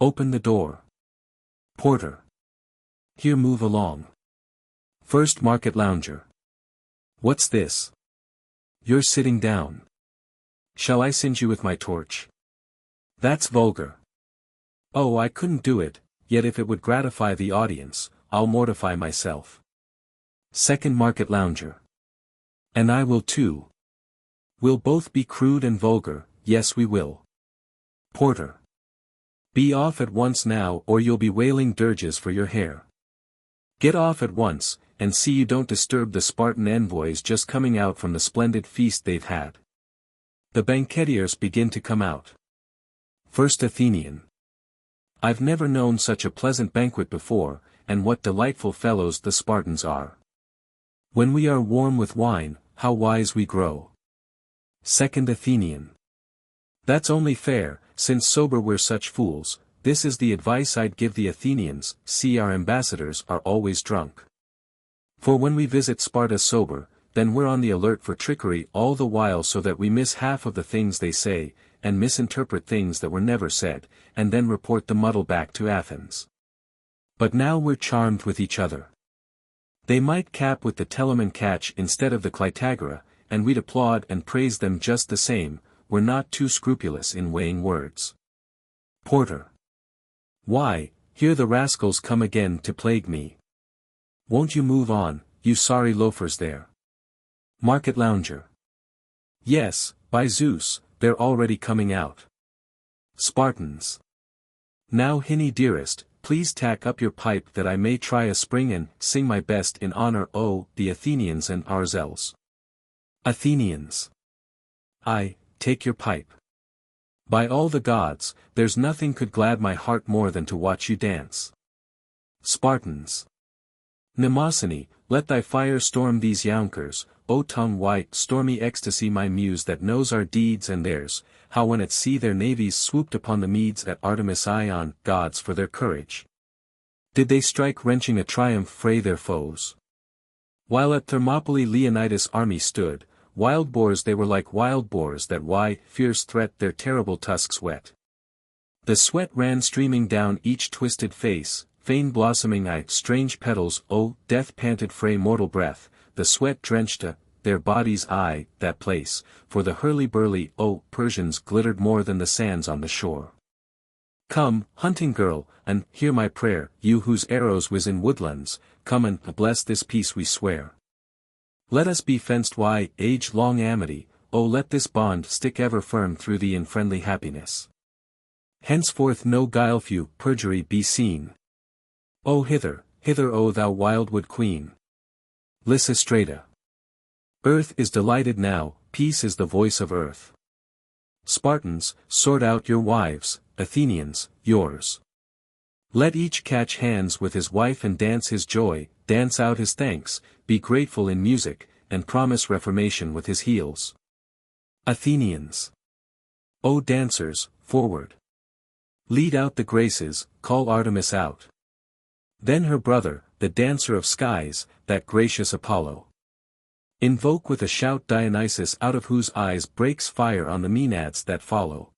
Open the door. Porter. Here, move along. First market lounger. What's this? You're sitting down. Shall I singe you with my torch? That's vulgar. Oh, I couldn't do it, yet if it would gratify the audience, I'll mortify myself. Second market lounger. And I will too. We'll both be crude and vulgar, yes we will. Porter. Be off at once now or you'll be wailing dirges for your hair. Get off at once, and see you don't disturb the Spartan envoys just coming out from the splendid feast they've had. The banquetiers begin to come out. First Athenian. I've never known such a pleasant banquet before, and what delightful fellows the Spartans are. When we are warm with wine, how wise we grow. Second Athenian. That's only fair, since sober we're such fools. This is the advice I'd give the Athenians, see our ambassadors are always drunk. For when we visit Sparta sober, then we're on the alert for trickery all the while so that we miss half of the things they say, and misinterpret things that were never said, and then report the muddle back to Athens. But now we're charmed with each other. They might cap with the Telamon catch instead of the Clytagora, and we'd applaud and praise them just the same, we're not too scrupulous in weighing words. Porter. Why, here the rascals come again to plague me. Won't you move on, you sorry loafers there? Market lounger. Yes, by Zeus, they're already coming out. Spartans. Now Hinny dearest, please tack up your pipe that I may try a spring and sing my best in honor o the Athenians and ourselves. Athenians. Aye, take your pipe. By all the gods, there's nothing could glad my heart more than to watch you dance. Spartans. Mnemosyne, let thy fire storm these younkers, O tongue white stormy ecstasy my muse that knows our deeds and theirs, how when at sea their navies swooped upon the Medes at Artemis Ion, gods for their courage. Did they strike wrenching a triumph fray their foes? While at Thermopylae Leonidas' army stood, wild boars they were like wild boars that fierce threat their terrible tusks wet. The sweat ran streaming down each twisted face, fain blossoming strange petals death panted fray mortal breath, the sweat drenched their bodies that place, for the hurly-burly Persians glittered more than the sands on the shore. Come, hunting girl, and hear my prayer, you whose arrows whiz in woodlands, come and bless this peace we swear. Let us be fenced age-long amity, let this bond stick ever firm through thee in friendly happiness. Henceforth no guileful perjury be seen. Hither, hither O thou wildwood queen. Lysistrata. Earth is delighted now, peace is the voice of earth. Spartans, sort out your wives, Athenians, yours. Let each catch hands with his wife and dance his joy, dance out his thanks, be grateful in music, and promise reformation with his heels. Athenians. O dancers, forward. Lead out the graces, call Artemis out. Then her brother, the dancer of skies, that gracious Apollo. Invoke with a shout Dionysus out of whose eyes breaks fire on the Maenads that follow.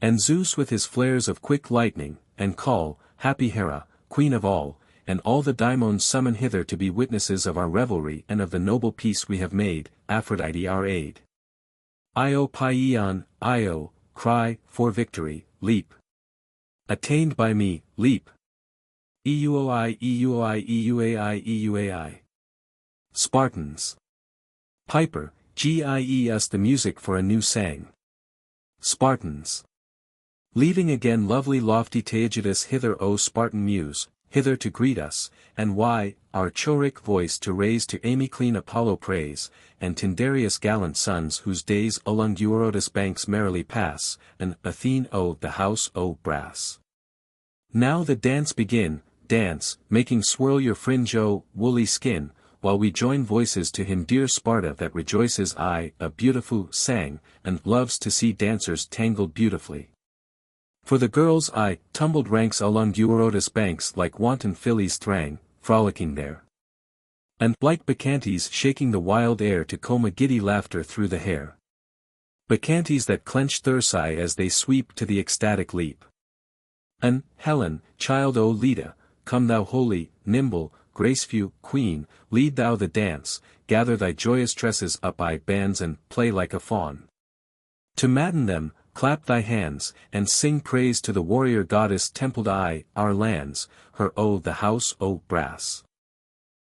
And Zeus with his flares of quick lightning, and call, happy Hera, queen of all, and all the daimons summon hither to be witnesses of our revelry and of the noble peace we have made, Aphrodite our aid. Io Paion, Io, cry, for victory, leap. Attained by me, leap. Eui Eui Euai Euai. Spartans. Piper, give us the music for a new sang. Spartans. Leaving again lovely lofty Taygetus hither O Spartan muse, hither to greet us, and our choric voice to raise to Amyclean Apollo praise, and Tyndareus gallant sons whose days along Eurotas banks merrily pass, and Athene O the house O brass. Now the dance begin, dance, making swirl your fringe O woolly skin, while we join voices to him dear Sparta that rejoices a beautiful sang, and loves to see dancers tangled beautifully. For the girls tumbled ranks along Eurotas banks like wanton fillies thrang, frolicking there. And like bacchantes shaking the wild air to comb a giddy laughter through the hair. Bacchantes that clench thyrsi as they sweep to the ecstatic leap. And, Helen, child o Leda, come thou holy, nimble, graceful, queen, lead thou the dance, gather thy joyous tresses up by bands and play like a fawn. To madden them, clap thy hands, and sing praise to the warrior goddess templed our lands, her the house brass.